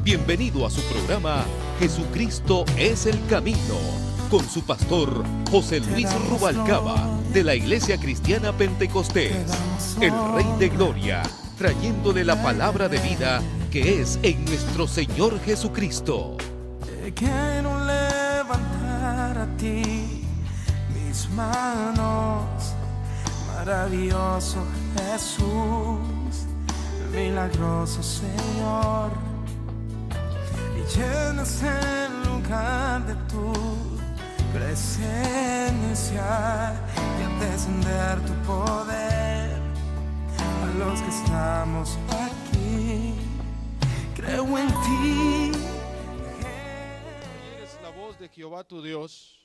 Bienvenido a su programa Jesucristo es el Camino, con su pastor José Luis Rubalcaba, de la Iglesia Cristiana Pentecostés, el Rey de Gloria, trayéndole la palabra de vida que es en nuestro Señor Jesucristo. Quiero levantar a ti mis manos, maravilloso Jesús, milagroso Señor, y llenas el lugar de tu presencia y al descender tu poder a los que estamos aquí. Creo en ti. Eres la voz de Jehová tu Dios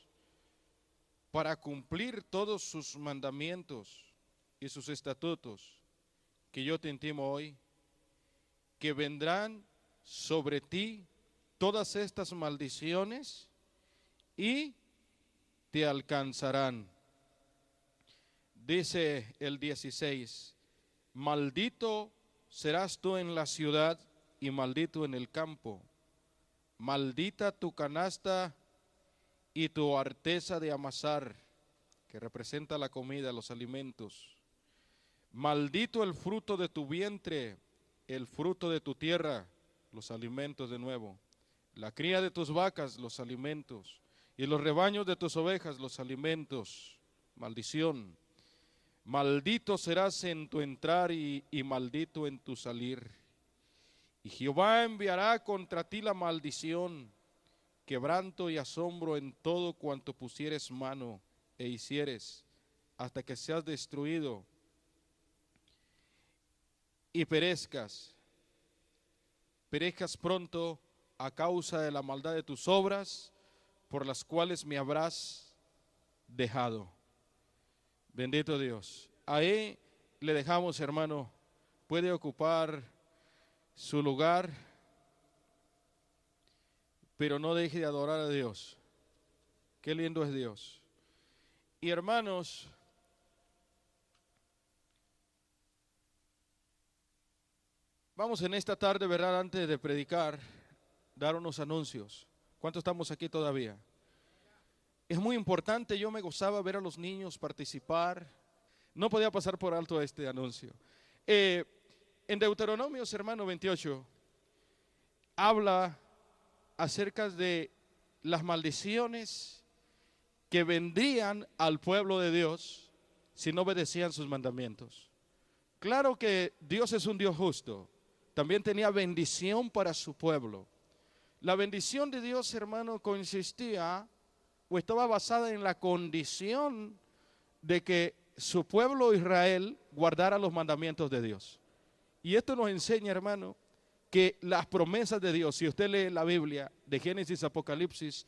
para cumplir todos sus mandamientos y sus estatutos que yo te intimo hoy, que vendrán sobre ti todas estas maldiciones y te alcanzarán. Dice el 16, maldito serás tú en la ciudad y maldito en el campo. Maldita tu canasta y tu arteza de amasar, que representa la comida, los alimentos. Maldito el fruto de tu vientre, el fruto de tu tierra, los alimentos de nuevo. La cría de tus vacas, los alimentos. Y los rebaños de tus ovejas, los alimentos. Maldición. Maldito serás en tu entrar y maldito en tu salir. Y Jehová enviará contra ti la maldición, quebranto y asombro en todo cuanto pusieres mano e hicieres, hasta que seas destruido y perezcas pronto a causa de la maldad de tus obras, por las cuales me habrás dejado. Bendito Dios. Ahí le dejamos, hermano. Puede ocupar su lugar, pero no deje de adorar a Dios. Qué lindo es Dios. Y hermanos, vamos en esta tarde, ¿verdad? Antes de predicar, dar unos anuncios. ¿Cuántos estamos aquí todavía? Es muy importante, yo me gozaba ver a los niños participar. No podía pasar por alto este anuncio. En Deuteronomios, hermano 28, habla acerca de las maldiciones que vendrían al pueblo de Dios si no obedecían sus mandamientos. Claro que Dios es un Dios justo. También tenía bendición para su pueblo. La bendición de Dios, hermano, consistía o estaba basada en la condición de que su pueblo Israel guardara los mandamientos de Dios. Y esto nos enseña, hermano, que las promesas de Dios, si usted lee la Biblia, de Génesis a Apocalipsis,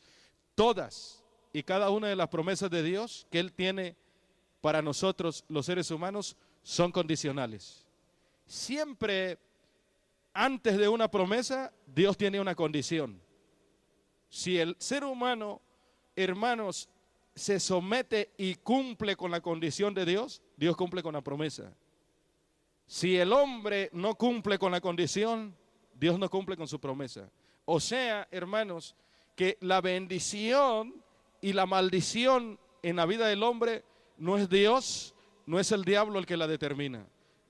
todas y cada una de las promesas de Dios que Él tiene para nosotros, los seres humanos, son condicionales. Siempre antes de una promesa, Dios tiene una condición. Si el ser humano, hermanos, se somete y cumple con la condición de Dios, Dios cumple con la promesa. Si el hombre no cumple con la condición, Dios no cumple con su promesa. O sea, hermanos, que la bendición y la maldición en la vida del hombre no es Dios, no es el diablo el que la determina.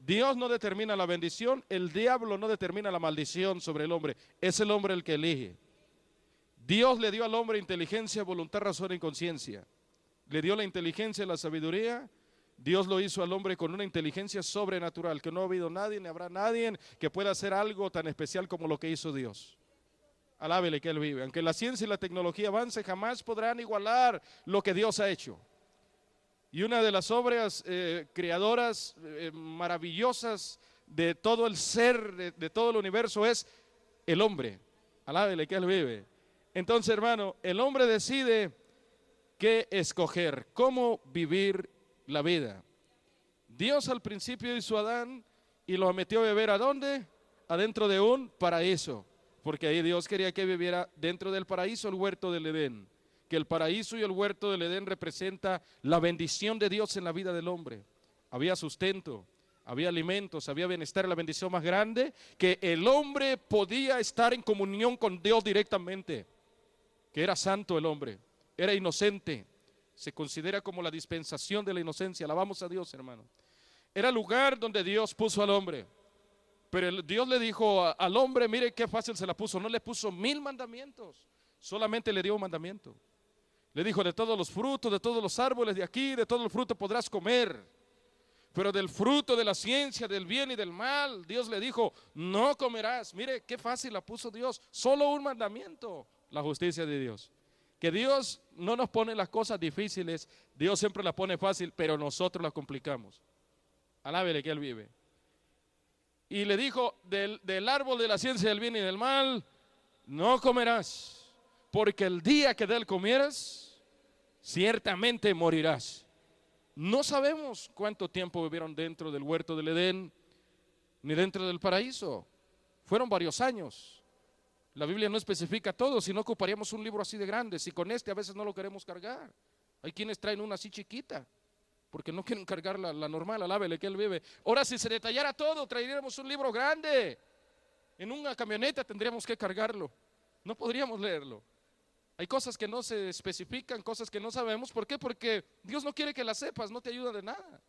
Dios no determina la bendición, el diablo no determina la maldición sobre el hombre, es el hombre el que elige. Dios le dio al hombre inteligencia, voluntad, razón y conciencia. Le dio la inteligencia y la sabiduría. Dios lo hizo al hombre con una inteligencia sobrenatural, que no ha habido nadie, ni habrá nadie que pueda hacer algo tan especial como lo que hizo Dios. Alábele que Él vive. Aunque la ciencia y la tecnología avance, jamás podrán igualar lo que Dios ha hecho. Y una de las obras creadoras maravillosas de todo el ser, de todo el universo es el hombre. Alábele que Él vive. Entonces, hermano, el hombre decide qué escoger, cómo vivir la vida. Dios al principio hizo a Adán y lo metió a beber ¿a dónde? Adentro de un paraíso, porque ahí Dios quería que viviera dentro del paraíso, el huerto del Edén. Que el paraíso y el huerto del Edén representa la bendición de Dios en la vida del hombre. Había sustento, había alimentos, había bienestar, la bendición más grande, que el hombre podía estar en comunión con Dios directamente, que era santo el hombre, era inocente, se considera como la dispensación de la inocencia, alabamos a Dios, hermano. Era el lugar donde Dios puso al hombre, pero Dios le dijo al hombre, mire qué fácil se la puso, no le puso 1000 mandamientos, solamente le dio un mandamiento. Le dijo, de todos los frutos, de todos los árboles de aquí, de todo el fruto podrás comer, pero del fruto de la ciencia, del bien y del mal, Dios le dijo, no comerás. Mire qué fácil la puso Dios, solo un mandamiento, la justicia de Dios. Que Dios no nos pone las cosas difíciles, Dios siempre las pone fácil, pero nosotros las complicamos. Alábele que Él vive. Y le dijo, del árbol de la ciencia del bien y del mal, no comerás, porque el día que de él comieras, ciertamente morirás. No sabemos cuánto tiempo vivieron dentro del huerto del Edén, ni dentro del paraíso. Fueron varios años. La Biblia no especifica todo, si no ocuparíamos un libro así de grande. Si con este a veces no lo queremos cargar. Hay quienes traen una así chiquita, porque no quieren cargar la normal, alábele que Él vive. Ahora, si se detallara todo, traeríamos un libro grande. En una camioneta tendríamos que cargarlo. No podríamos leerlo. Hay cosas que no se especifican, cosas que no sabemos. ¿Por qué? Porque Dios no quiere que las sepas, no te ayuda de nada.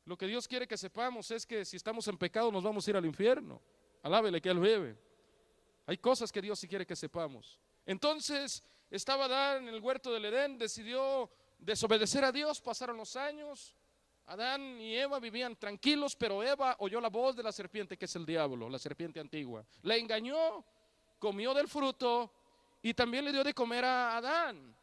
Lo que Dios quiere que sepamos es que si estamos en pecado nos vamos a ir al infierno. Alábele que Él vive. Hay cosas que Dios sí quiere que sepamos. Entonces, estaba Adán en el huerto del Edén, decidió desobedecer a Dios, pasaron los años. Adán y Eva vivían tranquilos, pero Eva oyó la voz de la serpiente, que es el diablo, la serpiente antigua. La engañó, comió del fruto y también le dio de comer a Adán.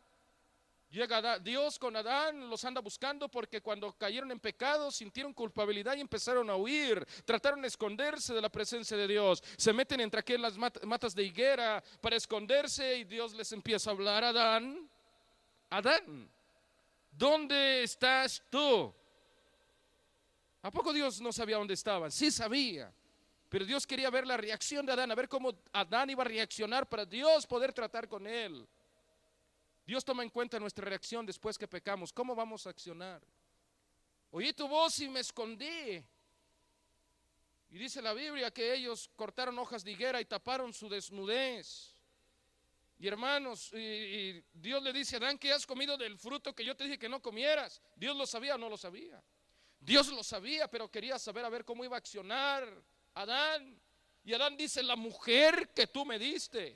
Llega Dios con Adán, los anda buscando porque cuando cayeron en pecado sintieron culpabilidad y empezaron a huir, trataron de esconderse de la presencia de Dios, se meten entre aquellas matas de higuera para esconderse y Dios les empieza a hablar, Adán, Adán, ¿dónde estás tú? ¿A poco Dios no sabía dónde estaban? Sí sabía, pero Dios quería ver la reacción de Adán, a ver cómo Adán iba a reaccionar para Dios poder tratar con él. Dios toma en cuenta nuestra reacción después que pecamos. ¿Cómo vamos a accionar? Oí tu voz y me escondí. Y dice la Biblia que ellos cortaron hojas de higuera y taparon su desnudez. Y hermanos, y Dios le dice a Adán que has comido del fruto que yo te dije que no comieras. ¿Dios lo sabía o no lo sabía? Dios lo sabía, pero quería saber a ver cómo iba a accionar Adán. Y Adán dice, la mujer que tú me diste.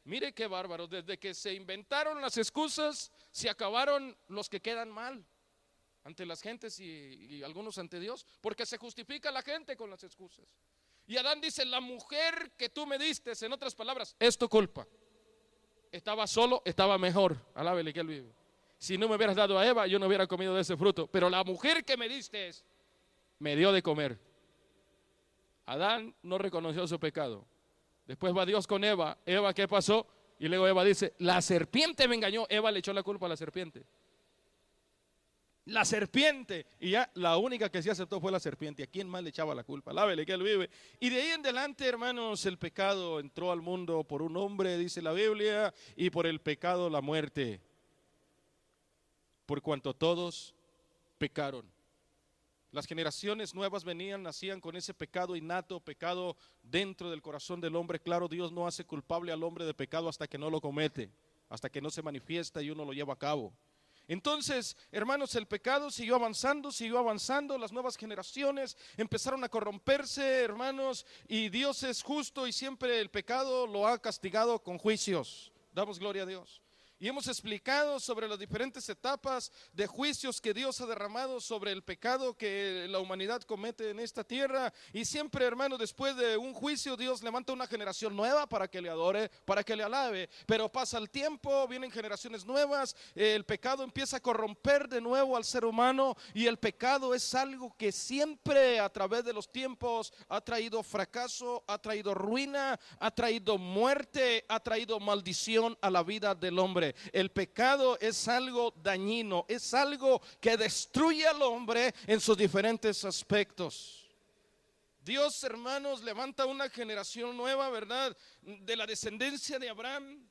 Mire qué bárbaro, desde que se inventaron las excusas, se acabaron los que quedan mal ante las gentes y algunos ante Dios, porque se justifica la gente con las excusas. Y Adán dice, la mujer que tú me diste, en otras palabras, es tu culpa. Estaba solo, estaba mejor, alábele que Él vive. Si no me hubieras dado a Eva, yo no hubiera comido de ese fruto, pero la mujer que me diste me dio de comer. Adán no reconoció su pecado. Después va Dios con Eva. Eva, ¿qué pasó? Y luego Eva dice, la serpiente me engañó. Eva le echó la culpa a la serpiente. La serpiente. Y ya la única que se aceptó fue la serpiente. ¿A quién más le echaba la culpa? Lábele que Él vive. Y de ahí en adelante, hermanos, el pecado entró al mundo por un hombre, dice la Biblia, y por el pecado la muerte. Por cuanto todos pecaron. Las generaciones nuevas nacían con ese pecado innato, pecado dentro del corazón del hombre. Claro, Dios no hace culpable al hombre de pecado hasta que no lo comete, hasta que no se manifiesta y uno lo lleva a cabo. Entonces, hermanos, el pecado siguió avanzando, las nuevas generaciones empezaron a corromperse, hermanos, y Dios es justo y siempre el pecado lo ha castigado con juicios. Damos gloria a Dios. Y hemos explicado sobre las diferentes etapas de juicios que Dios ha derramado sobre el pecado que la humanidad comete en esta tierra. Y siempre, hermano, después de un juicio, Dios levanta una generación nueva para que le adore, para que le alabe. Pero pasa el tiempo, vienen generaciones nuevas, el pecado empieza a corromper de nuevo al ser humano. Y el pecado es algo que siempre a través de los tiempos ha traído fracaso, ha traído ruina, ha traído muerte, ha traído maldición a la vida del hombre. El pecado es algo dañino, es algo que destruye al hombre en sus diferentes aspectos. Dios, hermanos, levanta una generación nueva, ¿verdad? De la descendencia de Abraham.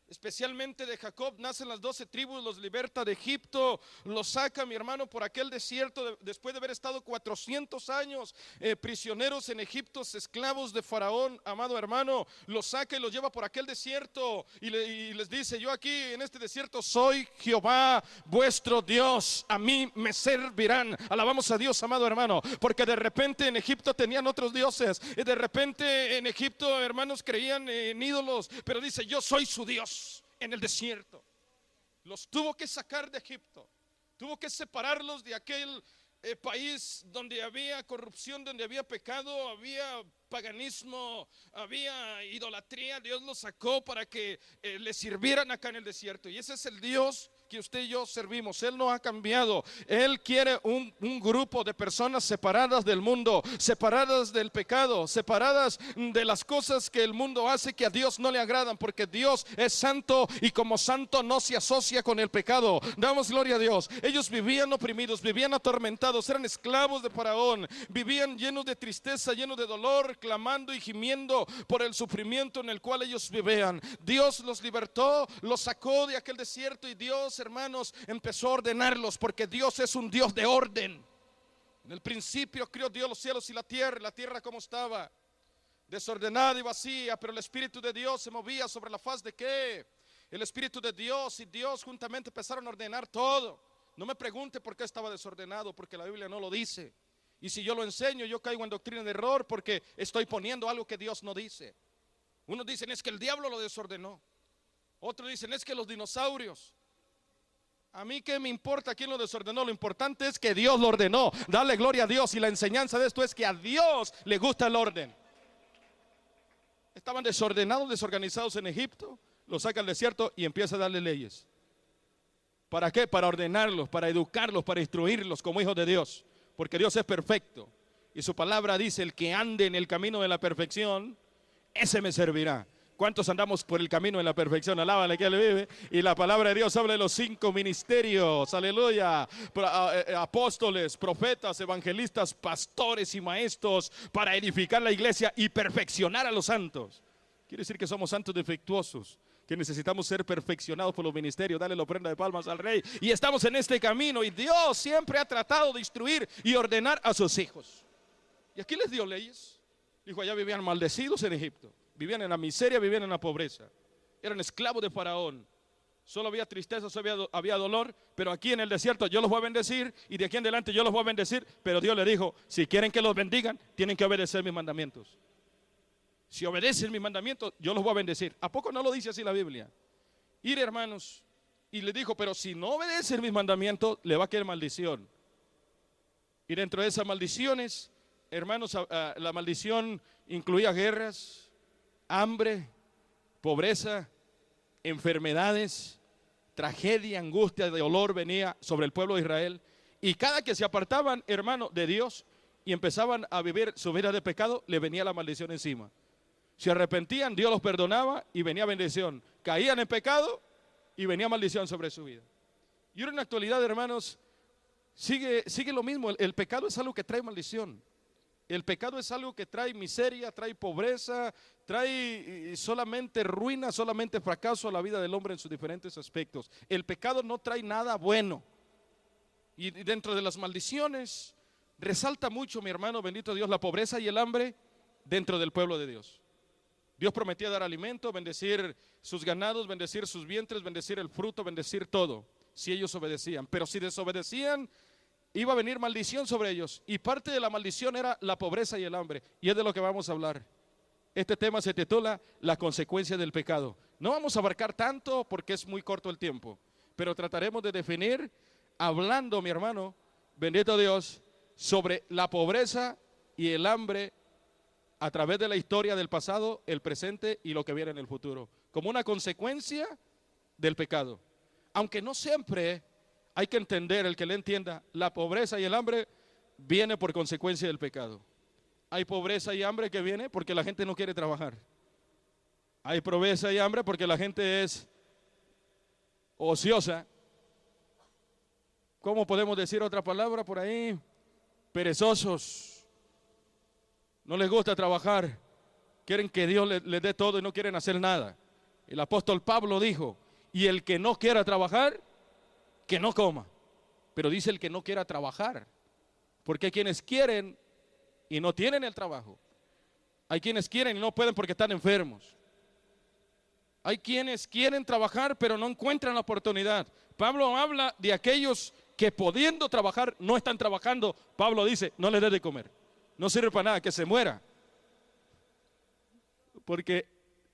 especialmente de Jacob, nacen las 12 tribus, los liberta de Egipto, los saca, mi hermano, por aquel desierto, después de haber estado 400 años prisioneros en Egipto, esclavos de Faraón, amado hermano, los saca y los lleva por aquel desierto y les dice: yo aquí en este desierto soy Jehová vuestro Dios, a mí me servirán. Alabamos a Dios, amado hermano, porque de repente en Egipto tenían otros dioses, y de repente en Egipto, hermanos, creían en ídolos, pero dice: yo soy su Dios. En el desierto los tuvo que sacar de Egipto, tuvo que separarlos de aquel país donde había corrupción, donde había pecado, había paganismo, había idolatría. Dios los sacó para que le sirvieran acá en el desierto, y ese es el Dios que usted y yo servimos. Él no ha cambiado. Él quiere un grupo de personas separadas del mundo, separadas del pecado, separadas de las cosas que el mundo hace que a Dios no le agradan, porque Dios es santo y como santo no se asocia con el pecado. Damos gloria a Dios. Ellos vivían oprimidos, vivían atormentados, eran esclavos de Faraón, vivían llenos de tristeza, llenos de dolor, clamando y gimiendo por el sufrimiento en el cual ellos vivían. Dios los libertó, los sacó de aquel desierto, y Dios, hermanos, empezó a ordenarlos, porque Dios es un Dios de orden. En el principio creó Dios los cielos y la tierra como estaba, desordenada y vacía, pero el Espíritu de Dios se movía sobre la faz de ¿qué? El Espíritu de Dios y Dios juntamente empezaron a ordenar todo. No me pregunte por qué estaba desordenado, porque la Biblia no lo dice. Y si yo lo enseño, yo caigo en doctrina de error, porque estoy poniendo algo que Dios no dice. Unos dicen: es que el diablo lo desordenó. Otros dicen: es que los dinosaurios. A mí qué me importa quién lo desordenó, lo importante es que Dios lo ordenó. Dale gloria a Dios. Y la enseñanza de esto es que a Dios le gusta el orden. Estaban desordenados, desorganizados en Egipto, los saca al desierto y empieza a darle leyes. ¿Para qué? Para ordenarlos, para educarlos, para instruirlos como hijos de Dios, porque Dios es perfecto y su palabra dice: el que ande en el camino de la perfección, ese me servirá. ¿Cuántos andamos por el camino de la perfección? Alábale que Él vive. Y la palabra de Dios habla de los 5 ministerios, aleluya: apóstoles, profetas, evangelistas, pastores y maestros, para edificar la iglesia y perfeccionar a los santos. Quiere decir que somos santos defectuosos, que necesitamos ser perfeccionados por los ministerios. Dale la ofrenda de palmas al Rey. Y estamos en este camino, y Dios siempre ha tratado de instruir y ordenar a sus hijos. Y aquí les dio leyes. Dijo: allá vivían maldecidos en Egipto, vivían en la miseria, vivían en la pobreza, eran esclavos de Faraón. Solo había tristeza, solo había dolor. Pero aquí en el desierto yo los voy a bendecir, y de aquí en adelante yo los voy a bendecir. Pero Dios le dijo: si quieren que los bendigan, tienen que obedecer mis mandamientos. Si obedecen mis mandamientos, yo los voy a bendecir. ¿A poco no lo dice así la Biblia? Ir, hermanos, y le dijo: pero si no obedecen mis mandamientos, le va a caer maldición. Y dentro de esas maldiciones, hermanos, la maldición incluía guerras, hambre, pobreza, enfermedades, tragedia, angustia, dolor venía sobre el pueblo de Israel. Y cada que se apartaban, hermano, de Dios y empezaban a vivir su vida de pecado, le venía la maldición encima. Se arrepentían, Dios los perdonaba y venía bendición. Caían en pecado y venía maldición sobre su vida. Y ahora en la actualidad, hermanos, sigue lo mismo. El pecado es algo que trae maldición. El pecado es algo que trae miseria, trae pobreza, trae solamente ruina, solamente fracaso a la vida del hombre en sus diferentes aspectos. El pecado no trae nada bueno. Y dentro de las maldiciones resalta mucho, mi hermano, bendito Dios, la pobreza y el hambre dentro del pueblo de Dios. Dios prometía dar alimento, bendecir sus ganados, bendecir sus vientres, bendecir el fruto, bendecir todo, si ellos obedecían. Pero si desobedecían, iba a venir maldición sobre ellos. Y parte de la maldición era la pobreza y el hambre. Y es de lo que vamos a hablar. Este tema se titula La consecuencia del pecado. No vamos a abarcar tanto porque es muy corto el tiempo, pero trataremos de definir, hablando, mi hermano, bendito Dios, sobre la pobreza y el hambre a través de la historia del pasado, el presente y lo que viene en el futuro, como una consecuencia del pecado. Aunque no siempre hay que entender, el que le entienda, la pobreza y el hambre viene por consecuencia del pecado. Hay pobreza y hambre que viene porque la gente no quiere trabajar. Hay pobreza y hambre porque la gente es ociosa. ¿Cómo podemos decir otra palabra por ahí? Perezosos. No les gusta trabajar. Quieren que Dios les dé todo y no quieren hacer nada. El apóstol Pablo dijo, y el que no quiera trabajar, que no coma. Pero dice el que no quiera trabajar, porque hay quienes quieren y no tienen el trabajo. Hay quienes quieren y no pueden porque están enfermos. Hay quienes quieren trabajar pero no encuentran la oportunidad. Pablo habla de aquellos que pudiendo trabajar no están trabajando. Pablo dice, no les dé de comer, no sirve para nada, que se muera. Porque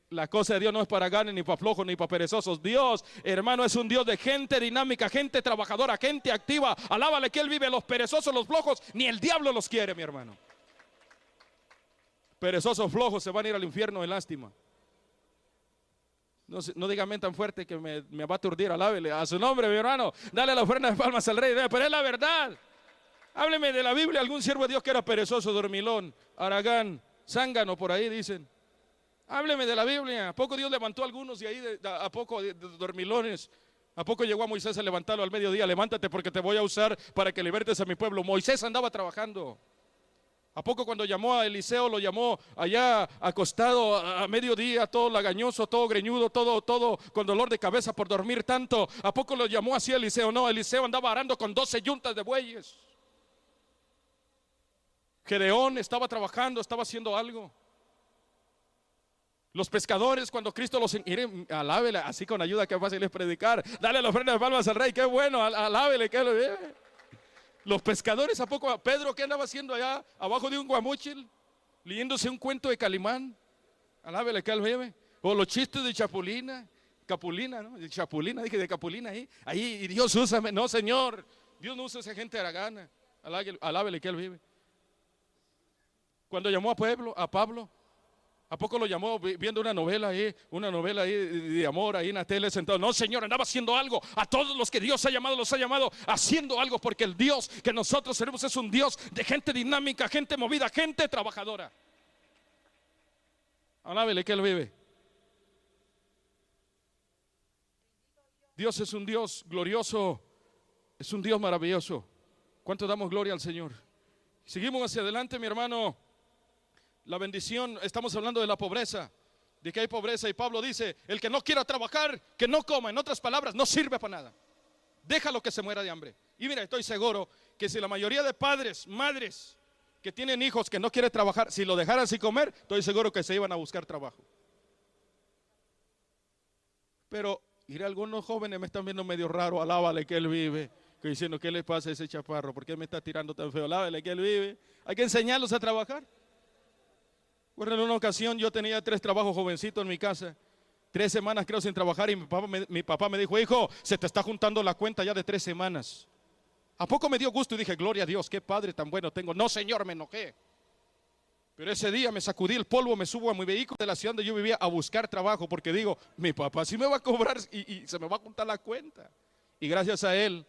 la cosa de Dios no es para ganes, ni para flojos, ni para perezosos. Dios, hermano, es un Dios de gente dinámica, gente trabajadora, gente activa. Alábale que Él vive. Los perezosos, los flojos, ni el diablo los quiere, mi hermano. Perezosos, flojos se van a ir al infierno de lástima. No diga amén tan fuerte que me va a aturdir. Alábele a su nombre, mi hermano. Dale la ofrenda de palmas al Rey. Pero es la verdad. Hábleme de la Biblia. Algún siervo de Dios que era perezoso, dormilón, haragán, zángano, por ahí dicen. Hábleme de la Biblia. ¿A poco Dios levantó a algunos de ahí, a poco de dormilones? ¿A poco llegó a Moisés a levantarlo al mediodía? Levántate porque te voy a usar para que libertes a mi pueblo. Moisés andaba trabajando. ¿A poco cuando llamó a Eliseo lo llamó allá acostado a mediodía, todo lagañoso, todo greñudo, todo con dolor de cabeza por dormir tanto? ¿A poco lo llamó así a Eliseo? No, Eliseo andaba arando con 12 yuntas de bueyes. Gedeón estaba trabajando, estaba haciendo algo. Los pescadores cuando Cristo los... Alábele, así con ayuda, que fácil es predicar. Dale la ofrenda de palmas al Rey, qué bueno, alábele, que lo vive. Los pescadores, ¿a poco? Pedro, ¿qué andaba haciendo allá abajo de un guamúchil? Leyéndose un cuento de Calimán. Alábele que él vive. O los chistes de Chapulina, Capulina, ¿no? De Chapulina, dije de Capulina ahí y Dios usa, no señor, Dios no usa a esa gente haragana. Alábele que él vive. Cuando llamó a Pablo, ¿a poco lo llamó viendo una novela ahí de amor ahí en la tele sentado? No, señor, andaba haciendo algo. A todos los que Dios ha llamado, los ha llamado haciendo algo, porque el Dios que nosotros tenemos es un Dios de gente dinámica, gente movida, gente trabajadora. Alábele que Él vive. Dios es un Dios glorioso, es un Dios maravilloso. ¿Cuánto damos gloria al Señor? Seguimos hacia adelante, mi hermano. La bendición, estamos hablando de la pobreza, de que hay pobreza, y Pablo dice, el que no quiera trabajar, que no coma. En otras palabras, no sirve para nada. Déjalo que se muera de hambre. Y mira, estoy seguro que si la mayoría de padres, madres que tienen hijos que no quieren trabajar, si lo dejaran sin comer, estoy seguro que se iban a buscar trabajo. Pero mira, algunos jóvenes me están viendo medio raro. Alábale que Él vive, que diciendo, ¿qué le pasa a ese chaparro? ¿Por qué me está tirando tan feo? Alábale que Él vive. Hay que enseñarlos a trabajar. Bueno, en una ocasión yo tenía 3 trabajos jovencitos en mi casa, 3 semanas creo sin trabajar, y mi papá me dijo, hijo, se te está juntando la cuenta ya de 3 semanas. ¿A poco me dio gusto? Y dije, gloria a Dios, qué padre tan bueno tengo. No, señor, me enojé. Pero ese día me sacudí el polvo, me subo a mi vehículo de la ciudad donde yo vivía a buscar trabajo, porque digo, mi papá sí me va a cobrar y se me va a juntar la cuenta. Y gracias a él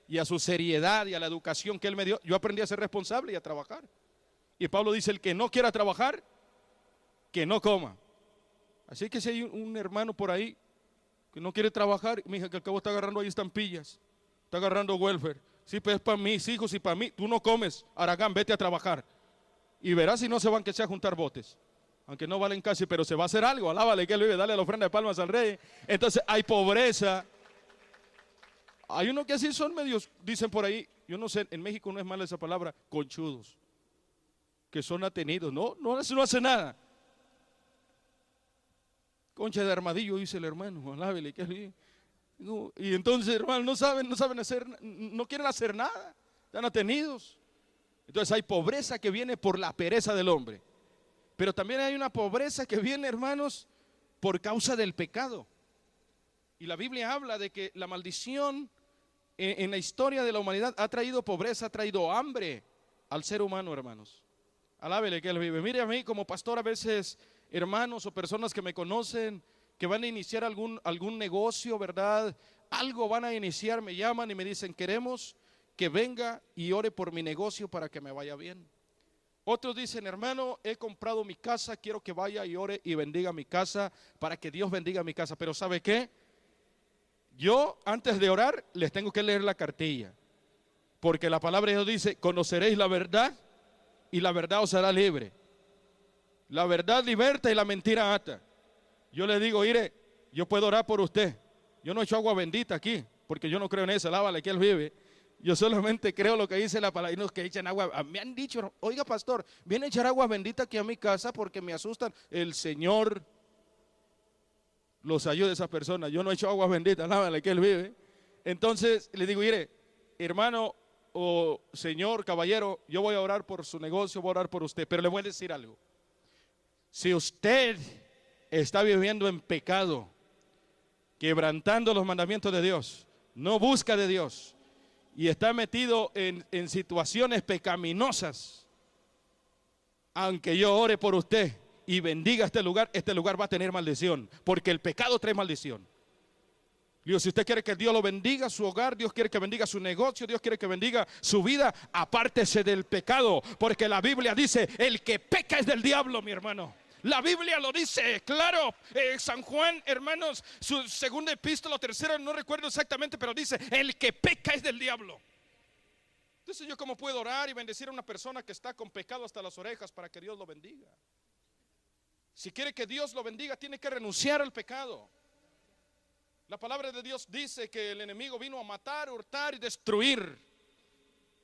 y a su seriedad y a la educación que él me dio, yo aprendí a ser responsable y a trabajar. Y Pablo dice, el que no quiera trabajar, que no coma. Así que si hay un hermano por ahí que no quiere trabajar, mi hija, que al cabo está agarrando ahí estampillas, está agarrando welfare. Sí, pues es para mis hijos y para mí. Tú no comes, haragán, vete a trabajar. Y verás si no se van que sea a juntar botes. Aunque no valen casi, pero se va a hacer algo. Alábale que Él vive, dale la ofrenda de palmas al Rey. Entonces hay pobreza. Hay unos que así son medios, dicen por ahí, yo no sé, en México no es mala esa palabra, conchudos, que son atenidos. No hace nada. Concha de armadillo, dice el hermano, alábele que Él vive. No, y entonces, hermano, no saben hacer, no quieren hacer nada, están atenidos. Entonces hay pobreza que viene por la pereza del hombre, pero también hay una pobreza que viene, hermanos, por causa del pecado. Y la Biblia habla de que la maldición en la historia de la humanidad ha traído pobreza, ha traído hambre al ser humano, hermanos. Alábele que Él vive. Mire, a mí como pastor a veces, hermanos o personas que me conocen, que van a iniciar algún negocio, ¿verdad? Algo van a iniciar, me llaman y me dicen, queremos que venga y ore por mi negocio para que me vaya bien. Otros dicen, hermano, he comprado mi casa, quiero que vaya y ore y bendiga mi casa para que Dios bendiga mi casa. Pero ¿sabe qué? Yo antes de orar les tengo que leer la cartilla, porque la palabra de Dios dice, conoceréis la verdad y la verdad os hará libre. La verdad liberta y la mentira ata. Yo le digo, mire, yo puedo orar por usted. Yo no echo agua bendita aquí, porque yo no creo en eso, lávale que Él vive. Yo solamente creo lo que dice la palabra. Y los que echan agua, me han dicho, oiga pastor, viene a echar agua bendita aquí a mi casa porque me asustan. El Señor los ayude a esas personas. Yo no echo agua bendita, lávale que Él vive. Entonces le digo, mire, hermano o señor, caballero, yo voy a orar por su negocio, voy a orar por usted. Pero le voy a decir algo. Si usted está viviendo en pecado, quebrantando los mandamientos de Dios, no busca de Dios y está metido en situaciones pecaminosas, aunque yo ore por usted y bendiga este lugar va a tener maldición, porque el pecado trae maldición. Digo, si usted quiere que Dios lo bendiga, su hogar, Dios quiere que bendiga su negocio, Dios quiere que bendiga su vida, apártese del pecado, porque la Biblia dice, el que peca es del diablo, mi hermano. La Biblia lo dice, claro. San Juan, hermanos, su segunda epístola, tercera, no recuerdo exactamente, pero dice, el que peca es del diablo. Entonces yo cómo puedo orar y bendecir a una persona que está con pecado hasta las orejas para que Dios lo bendiga. Si quiere que Dios lo bendiga, tiene que renunciar al pecado. La palabra de Dios dice que el enemigo vino a matar, hurtar y destruir.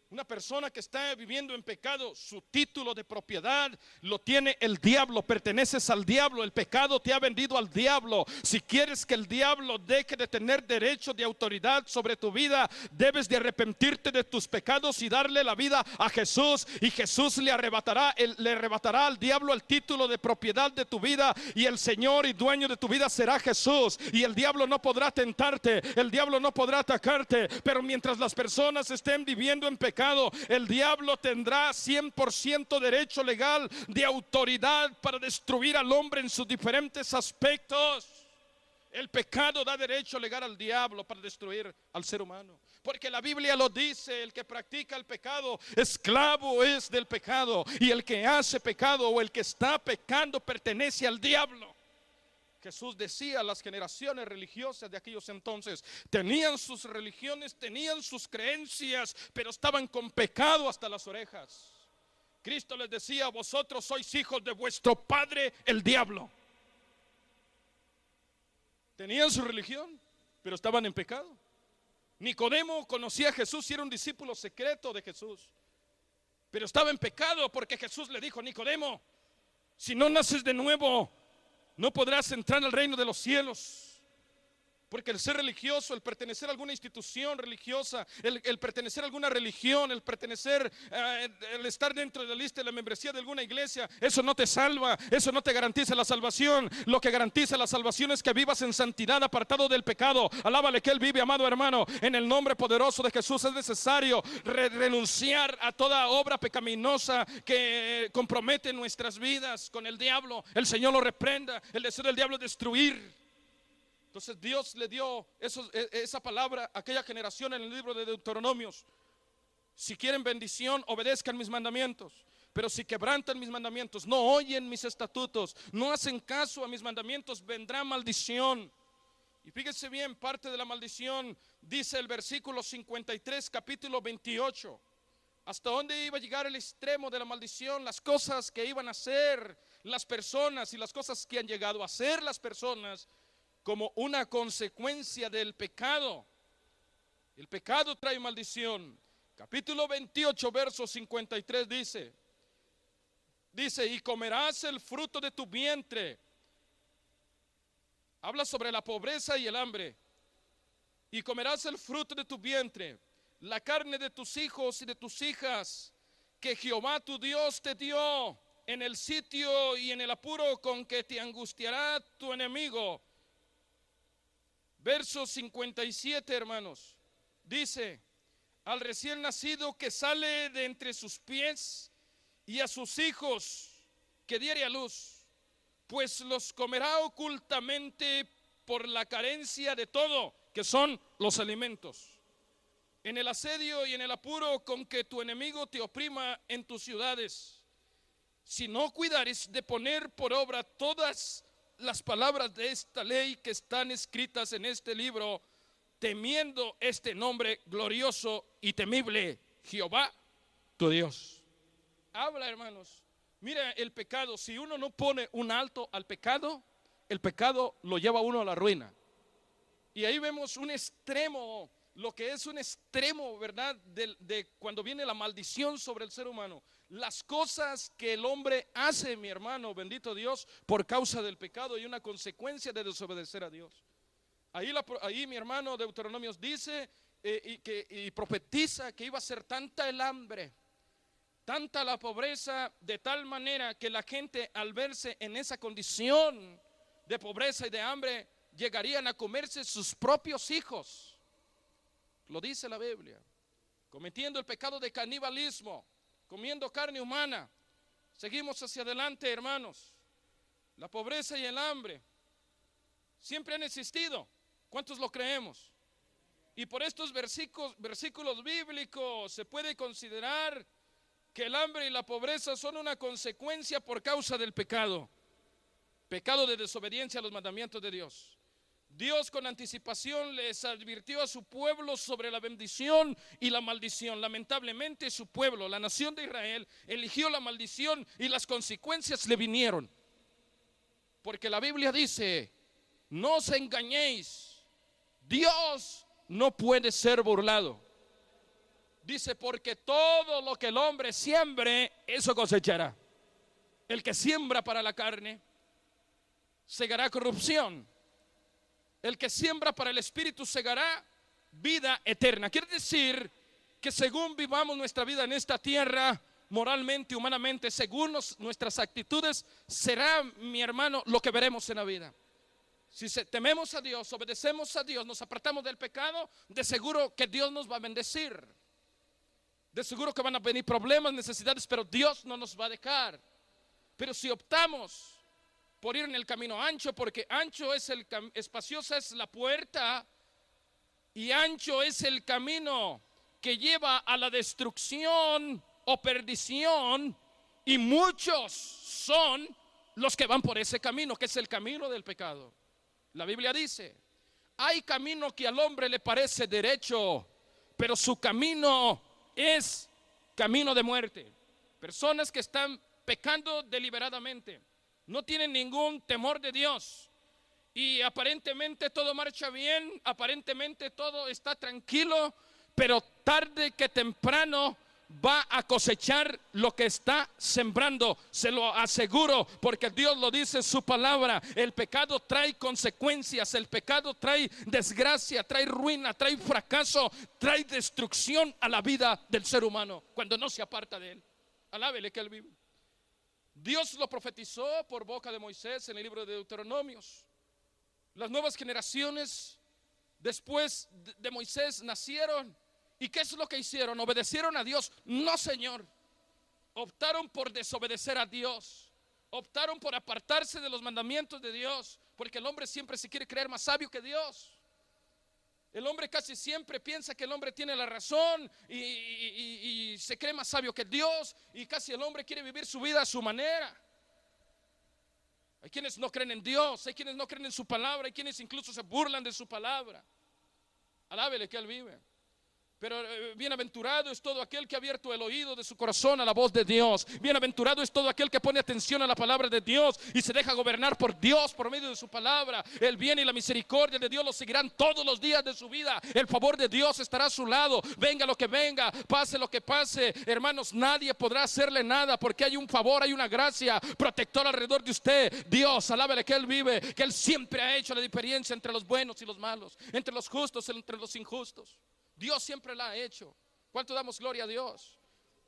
Una persona que está viviendo en pecado, su título de propiedad lo tiene el diablo, perteneces al diablo, el pecado te ha vendido al diablo. Si quieres que el diablo deje de tener derecho de autoridad sobre tu vida, debes de arrepentirte de tus pecados y darle la vida a Jesús, y Jesús le arrebatará al diablo el título de propiedad de tu vida, y el Señor y dueño de tu vida será Jesús, y el diablo no podrá tentarte, el diablo no podrá atacarte. Pero mientras las personas estén viviendo en pecado, el diablo tendrá 100% derecho legal de autoridad para destruir al hombre en sus diferentes aspectos. El pecado da derecho legal al diablo para destruir al ser humano, porque la Biblia lo dice, el que practica el pecado, esclavo es del pecado, y el que hace pecado o el que está pecando pertenece al diablo. Jesús decía, las generaciones religiosas de aquellos entonces tenían sus religiones, tenían sus creencias, pero estaban con pecado hasta las orejas. Cristo les decía, vosotros sois hijos de vuestro padre el diablo. Tenían su religión, pero estaban en pecado. Nicodemo conocía a Jesús y era un discípulo secreto de Jesús, pero estaba en pecado porque Jesús le dijo, Nicodemo, si no naces de nuevo, no podrás entrar al reino de los cielos. Porque el ser religioso, el pertenecer a alguna institución religiosa, el pertenecer a alguna religión, el pertenecer, el estar dentro de la lista de la membresía de alguna iglesia, eso no te salva, eso no te garantiza la salvación. Lo que garantiza la salvación es que vivas en santidad, apartado del pecado. Alábale que Él vive, amado hermano. En el nombre poderoso de Jesús es necesario renunciar a toda obra pecaminosa que compromete nuestras vidas con el diablo. El Señor lo reprenda. El deseo del diablo es destruir. Entonces Dios le dio esa palabra a aquella generación en el libro de Deuteronomios. Si quieren bendición, obedezcan mis mandamientos. Pero si quebrantan mis mandamientos, no oyen mis estatutos, no hacen caso a mis mandamientos, vendrá maldición. Y fíjense bien, parte de la maldición dice el versículo 53, capítulo 28. Hasta dónde iba a llegar el extremo de la maldición, las cosas que iban a hacer las personas y las cosas que han llegado a hacer las personas como una consecuencia del pecado. El pecado trae maldición. Capítulo 28, verso 53 dice, y comerás el fruto de tu vientre. Habla sobre la pobreza y el hambre. Y comerás el fruto de tu vientre, la carne de tus hijos y de tus hijas, que Jehová tu Dios te dio en el sitio y en el apuro con que te angustiará tu enemigo. Verso 57, hermanos, dice, al recién nacido que sale de entre sus pies y a sus hijos que diere a luz, pues los comerá ocultamente por la carencia de todo, que son los alimentos, en el asedio y en el apuro con que tu enemigo te oprima en tus ciudades. Si no cuidares de poner por obra todas las palabras de esta ley que están escritas en este libro, temiendo este nombre glorioso y temible, Jehová tu Dios. Habla, hermanos. Mira el pecado, si uno no pone un alto al pecado, el pecado lo lleva a uno a la ruina. Y ahí vemos un extremo, lo que es un extremo, ¿verdad? De cuando viene la maldición sobre el ser humano. Las cosas que el hombre hace, mi hermano, bendito Dios, por causa del pecado y una consecuencia de desobedecer a Dios. Ahí mi hermano Deuteronomios dice y profetiza que iba a ser tanta el hambre, tanta la pobreza, de tal manera que la gente, al verse en esa condición de pobreza y de hambre, llegarían a comerse sus propios hijos. Lo dice la Biblia. Cometiendo el pecado de canibalismo, comiendo carne humana. Seguimos hacia adelante, hermanos. La pobreza y el hambre siempre han existido. ¿Cuántos lo creemos? Y por estos versículos bíblicos se puede considerar que el hambre y la pobreza son una consecuencia por causa del pecado. Pecado de desobediencia a los mandamientos de Dios. Dios con anticipación les advirtió a su pueblo sobre la bendición y la maldición. Lamentablemente su pueblo, la nación de Israel, eligió la maldición y las consecuencias le vinieron. Porque la Biblia dice, no os engañéis, Dios no puede ser burlado. Dice, porque todo lo que el hombre siembre, eso cosechará. El que siembra para la carne, segará corrupción. El que siembra para el espíritu, segará vida eterna. Quiere decir que según vivamos nuestra vida en esta tierra, moralmente, humanamente, según nuestras actitudes, será, mi hermano, lo que veremos en la vida. Si tememos a Dios, obedecemos a Dios, nos apartamos del pecado, de seguro que Dios nos va a bendecir. De seguro que van a venir problemas, necesidades, pero Dios no nos va a dejar. Pero si optamos por ir en el camino ancho, porque ancho es espaciosa es la puerta y ancho es el camino que lleva a la destrucción o perdición, y muchos son los que van por ese camino, que es el camino del pecado. La Biblia dice, hay camino que al hombre le parece derecho, pero su camino es camino de muerte. Personas que están pecando deliberadamente, no tienen ningún temor de Dios y aparentemente todo marcha bien, aparentemente todo está tranquilo, pero tarde que temprano va a cosechar lo que está sembrando, se lo aseguro, porque Dios lo dice en su palabra. El pecado trae consecuencias, el pecado trae desgracia, trae ruina, trae fracaso, trae destrucción a la vida del ser humano cuando no se aparta de él. Alábele que él vive. Dios lo profetizó por boca de Moisés en el libro de Deuteronomios. Las nuevas generaciones después de Moisés nacieron. ¿Y qué es lo que hicieron? ¿Obedecieron a Dios? No, Señor. Optaron por desobedecer a Dios. Optaron por apartarse de los mandamientos de Dios. Porque el hombre siempre se quiere creer más sabio que Dios. El hombre casi siempre piensa que el hombre tiene la razón y se cree más sabio que Dios, y casi el hombre quiere vivir su vida a su manera. Hay quienes no creen en Dios, hay quienes no creen en su palabra, hay quienes incluso se burlan de su palabra. Alábele que él vive. Pero bienaventurado es todo aquel que ha abierto el oído de su corazón a la voz de Dios. Bienaventurado es todo aquel que pone atención a la palabra de Dios y se deja gobernar por Dios por medio de su palabra. El bien y la misericordia de Dios lo seguirán todos los días de su vida. El favor de Dios estará a su lado. Venga lo que venga, pase lo que pase, hermanos, nadie podrá hacerle nada, porque hay un favor, hay una gracia protectora alrededor de usted. Dios, alábele que Él vive, que Él siempre ha hecho la diferencia entre los buenos y los malos, entre los justos y entre los injustos. Dios siempre la ha hecho. ¿Cuánto damos gloria a Dios?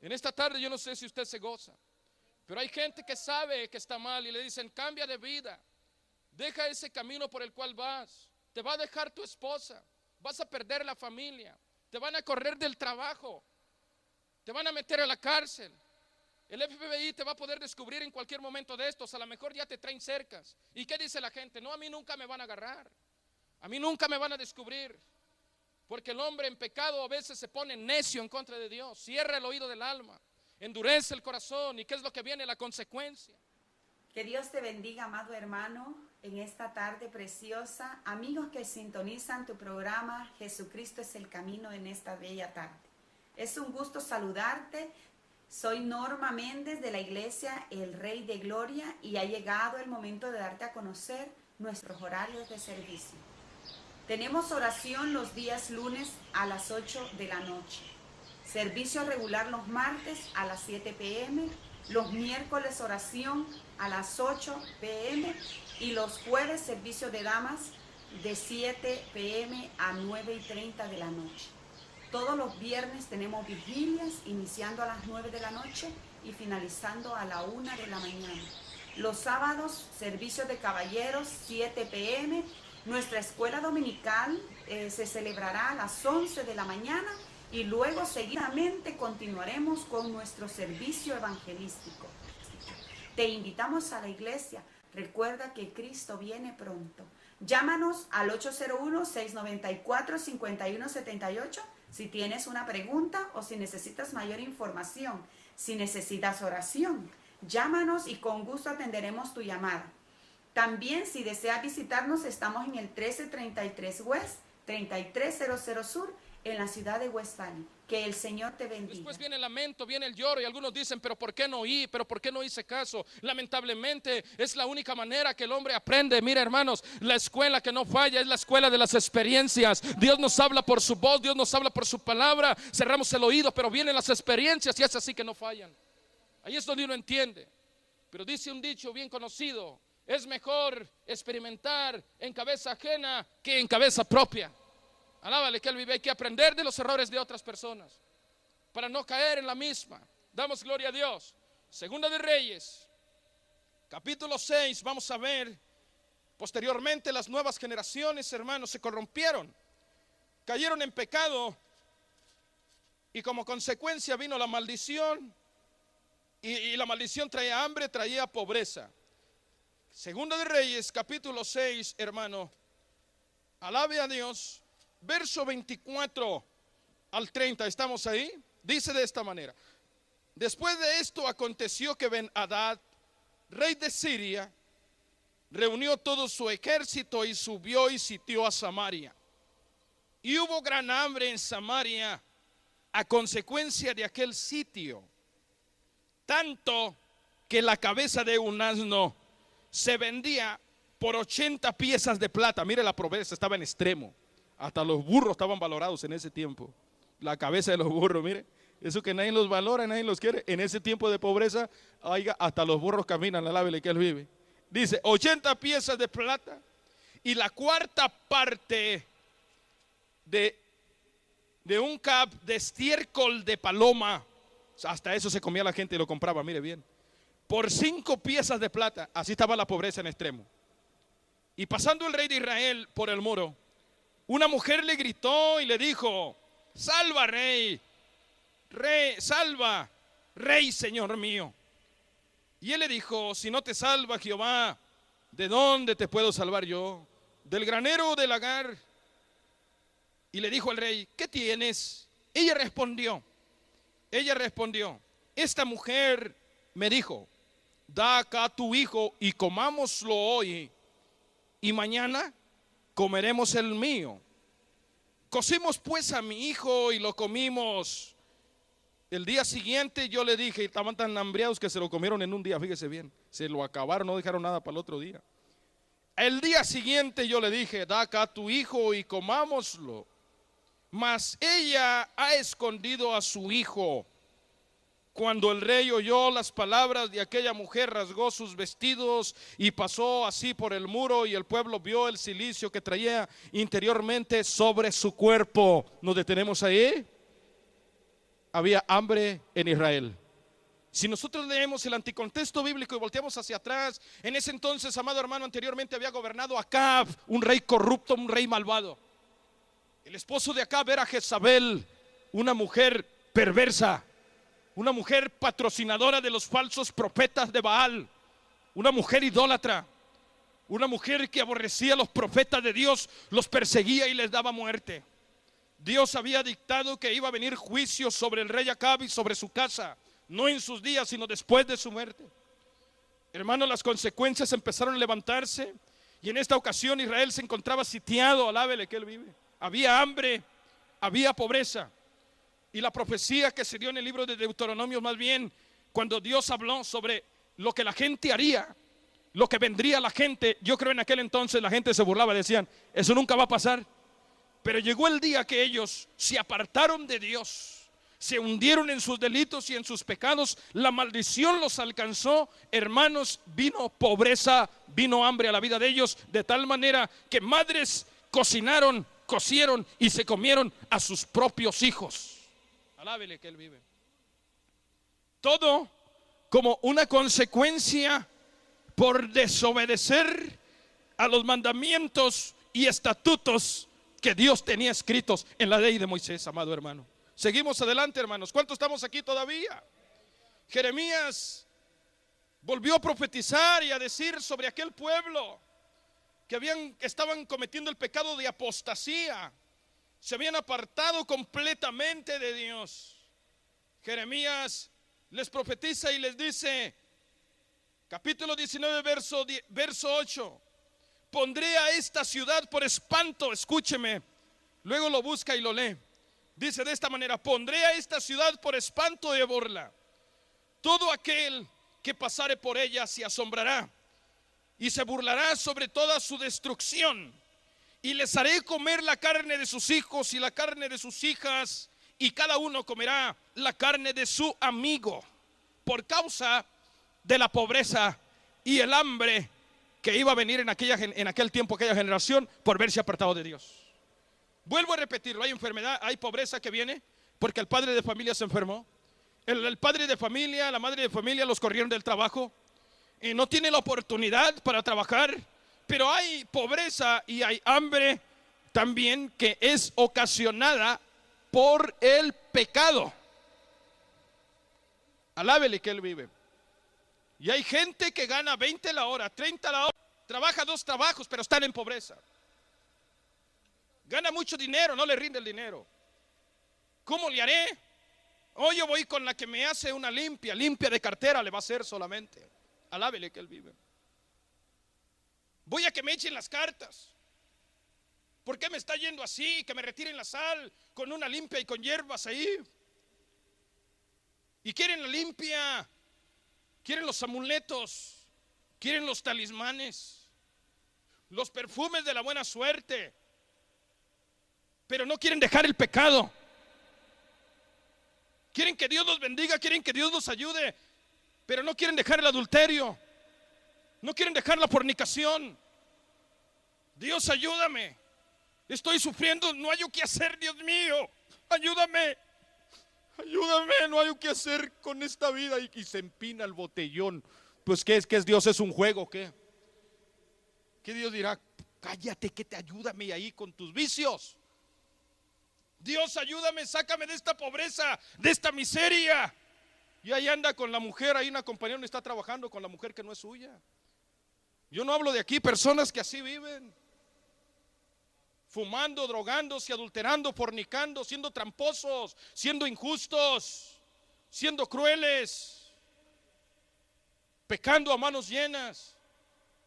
En esta tarde yo no sé si usted se goza, pero hay gente que sabe que está mal y le dicen, cambia de vida, deja ese camino por el cual vas. Te va a dejar tu esposa, vas a perder la familia, te van a correr del trabajo, te van a meter a la cárcel. El FBI te va a poder descubrir en cualquier momento de estos. A lo mejor ya te traen cercas. ¿Y qué dice la gente? No, a mí nunca me van a agarrar, a mí nunca me van a descubrir. Porque el hombre en pecado a veces se pone necio en contra de Dios, cierra el oído del alma, endurece el corazón. ¿Y qué es lo que viene? La consecuencia. Que Dios te bendiga, amado hermano, en esta tarde preciosa. Amigos que sintonizan tu programa Jesucristo es el camino en esta bella tarde. Es un gusto saludarte. Soy Norma Méndez de la iglesia El Rey de Gloria y ha llegado el momento de darte a conocer nuestros horarios de servicio. Tenemos oración los días lunes a las 8 de la noche. Servicio regular los martes a las 7 p.m. Los miércoles oración a las 8 p.m. Y los jueves servicio de damas de 7 p.m. a 9:30 de la noche. Todos los viernes tenemos vigilias iniciando a las 9 de la noche y finalizando a la 1 de la mañana. Los sábados servicio de caballeros 7 p.m. Nuestra escuela dominical se celebrará a las 11 de la mañana y luego seguidamente continuaremos con nuestro servicio evangelístico. Te invitamos a la iglesia. Recuerda que Cristo viene pronto. Llámanos al 801-694-5178 si tienes una pregunta o si necesitas mayor información. Si necesitas oración, llámanos y con gusto atenderemos tu llamada. También, si deseas visitarnos, estamos en el 1333 West, 3300 Sur, en la ciudad de West Valley. Que el Señor te bendiga. Después viene el lamento, viene el lloro y algunos dicen, pero ¿por qué no oí? ¿Pero por qué no hice caso? Lamentablemente es la única manera que el hombre aprende. Mira, hermanos, la escuela que no falla es la escuela de las experiencias. Dios nos habla por su voz, Dios nos habla por su palabra. Cerramos el oído, pero vienen las experiencias y es así que no fallan. Ahí es donde uno entiende. Pero dice un dicho bien conocido: es mejor experimentar en cabeza ajena que en cabeza propia. Alábale que Él vive. Hay que aprender de los errores de otras personas para no caer en la misma. Damos gloria a Dios. Segunda de Reyes, capítulo 6. Vamos a ver posteriormente las nuevas generaciones, hermanos, se corrompieron, cayeron en pecado y como consecuencia vino la maldición. Y la maldición traía hambre, traía pobreza. Segunda de Reyes, capítulo 6, hermano. Alabe a Dios. Verso 24 al 30, ¿estamos ahí? Dice de esta manera: después de esto aconteció que Ben-Hadad, rey de Siria, reunió todo su ejército y subió y sitió a Samaria. Y hubo gran hambre en Samaria a consecuencia de aquel sitio, tanto que la cabeza de un asno se vendía por 80 piezas de plata. Mire, la pobreza estaba en extremo. Hasta los burros estaban valorados en ese tiempo. La cabeza de los burros, mire, eso que nadie los valora, nadie los quiere. En ese tiempo de pobreza, oiga, hasta los burros caminan, alábele que Él vive. Dice 80 piezas de plata y la cuarta parte de un cap de estiércol de paloma. Hasta eso se comía la gente y lo compraba, mire bien. Por 5 piezas de plata. Así estaba la pobreza en extremo. Y pasando el rey de Israel por el muro, una mujer le gritó y le dijo: salva, rey, salva, rey, señor mío. Y él le dijo: si no te salva Jehová, ¿de dónde te puedo salvar yo? ¿Del granero o del lagar? Y le dijo al rey: ¿qué tienes? Ella respondió, esta mujer me dijo: da acá tu hijo y comámoslo hoy, y mañana comeremos el mío. Cocimos pues a mi hijo y lo comimos. El día siguiente yo le dije, y estaban tan hambriados que se lo comieron en un día, fíjese bien, se lo acabaron, no dejaron nada para el otro día. El día siguiente yo le dije: da acá tu hijo y comámoslo. Mas ella ha escondido a su hijo. Cuando el rey oyó las palabras de aquella mujer, rasgó sus vestidos y pasó así por el muro, y el pueblo vio el cilicio que traía interiormente sobre su cuerpo. Nos detenemos ahí. Había hambre en Israel. Si nosotros leemos el anticontexto bíblico y volteamos hacia atrás, en ese entonces, amado hermano, anteriormente había gobernado Acab, un rey corrupto, un rey malvado. El esposo de Acab era Jezabel, una mujer perversa, una mujer patrocinadora de los falsos profetas de Baal, una mujer idólatra, una mujer que aborrecía a los profetas de Dios, los perseguía y les daba muerte. Dios había dictado que iba a venir juicio sobre el rey Acab y sobre su casa, no en sus días, sino después de su muerte. Hermanos, las consecuencias empezaron a levantarse, y en esta ocasión Israel se encontraba sitiado. Alábele que Él vive. Había hambre, había pobreza. Y la profecía que se dio en el libro de Deuteronomio, más bien, cuando Dios habló sobre lo que la gente haría lo que vendría la gente. Yo creo en aquel entonces la gente se burlaba, decían, eso nunca va a pasar. Pero llegó el día que ellos se apartaron de Dios, se hundieron en sus delitos y en sus pecados. La maldición los alcanzó, hermanos. Vino pobreza, vino hambre a la vida de ellos, de tal manera que madres cocinaron, cocieron y se comieron a sus propios hijos. Alábele que Él vive. Todo como una consecuencia por desobedecer a los mandamientos y estatutos que Dios tenía escritos en la ley de Moisés, amado hermano. Seguimos adelante, hermanos. ¿Cuántos estamos aquí todavía? Jeremías volvió a profetizar y a decir sobre aquel pueblo que estaban cometiendo el pecado de apostasía. Se habían apartado completamente de Dios. Jeremías les profetiza y les dice, capítulo 19, verso 8: pondré a esta ciudad por espanto. Escúcheme, luego lo busca y lo lee. Dice de esta manera: pondré a esta ciudad por espanto de burla. Todo aquel que pasare por ella se asombrará y se burlará sobre toda su destrucción. Y les haré comer la carne de sus hijos y la carne de sus hijas, y cada uno comerá la carne de su amigo, por causa de la pobreza y el hambre que iba a venir en aquel tiempo, aquella generación, por verse apartado de Dios. Vuelvo a repetirlo: hay enfermedad, hay pobreza que viene porque el padre de familia se enfermó. El padre de familia, la madre de familia los corrieron del trabajo y no tiene la oportunidad para trabajar. Pero hay pobreza y hay hambre también que es ocasionada por el pecado. Alábele que Él vive. Y hay gente que gana 20 la hora, 30 la hora, trabaja 2 trabajos, pero están en pobreza. Gana mucho dinero, no le rinde el dinero. ¿Cómo le haré? Hoy yo voy con la que me hace una limpia de cartera, le va a hacer solamente. Alábele que Él vive. Voy a que me echen las cartas. ¿Por qué me está yendo así? Que me retiren la sal con una limpia y con hierbas ahí. Y quieren la limpia, quieren los amuletos, quieren los talismanes, los perfumes de la buena suerte, pero no quieren dejar el pecado. Quieren que Dios los bendiga, quieren que Dios los ayude, pero no quieren dejar el adulterio, no quieren dejar la fornicación. Dios, ayúdame, estoy sufriendo, no hay qué hacer, Dios mío, ayúdame, no hay qué hacer con esta vida. Y se empina el botellón. Pues ¿qué es Dios? ¿Es un juego? ¿Qué Dios dirá? Cállate, que te ayúdame ahí con tus vicios. Dios, ayúdame, sácame de esta pobreza, de esta miseria. Y ahí anda con la mujer, ahí una compañera está trabajando con la mujer que no es suya. Yo no hablo de aquí, personas que así viven, fumando, drogándose, adulterando, fornicando, siendo tramposos, siendo injustos, siendo crueles, pecando a manos llenas.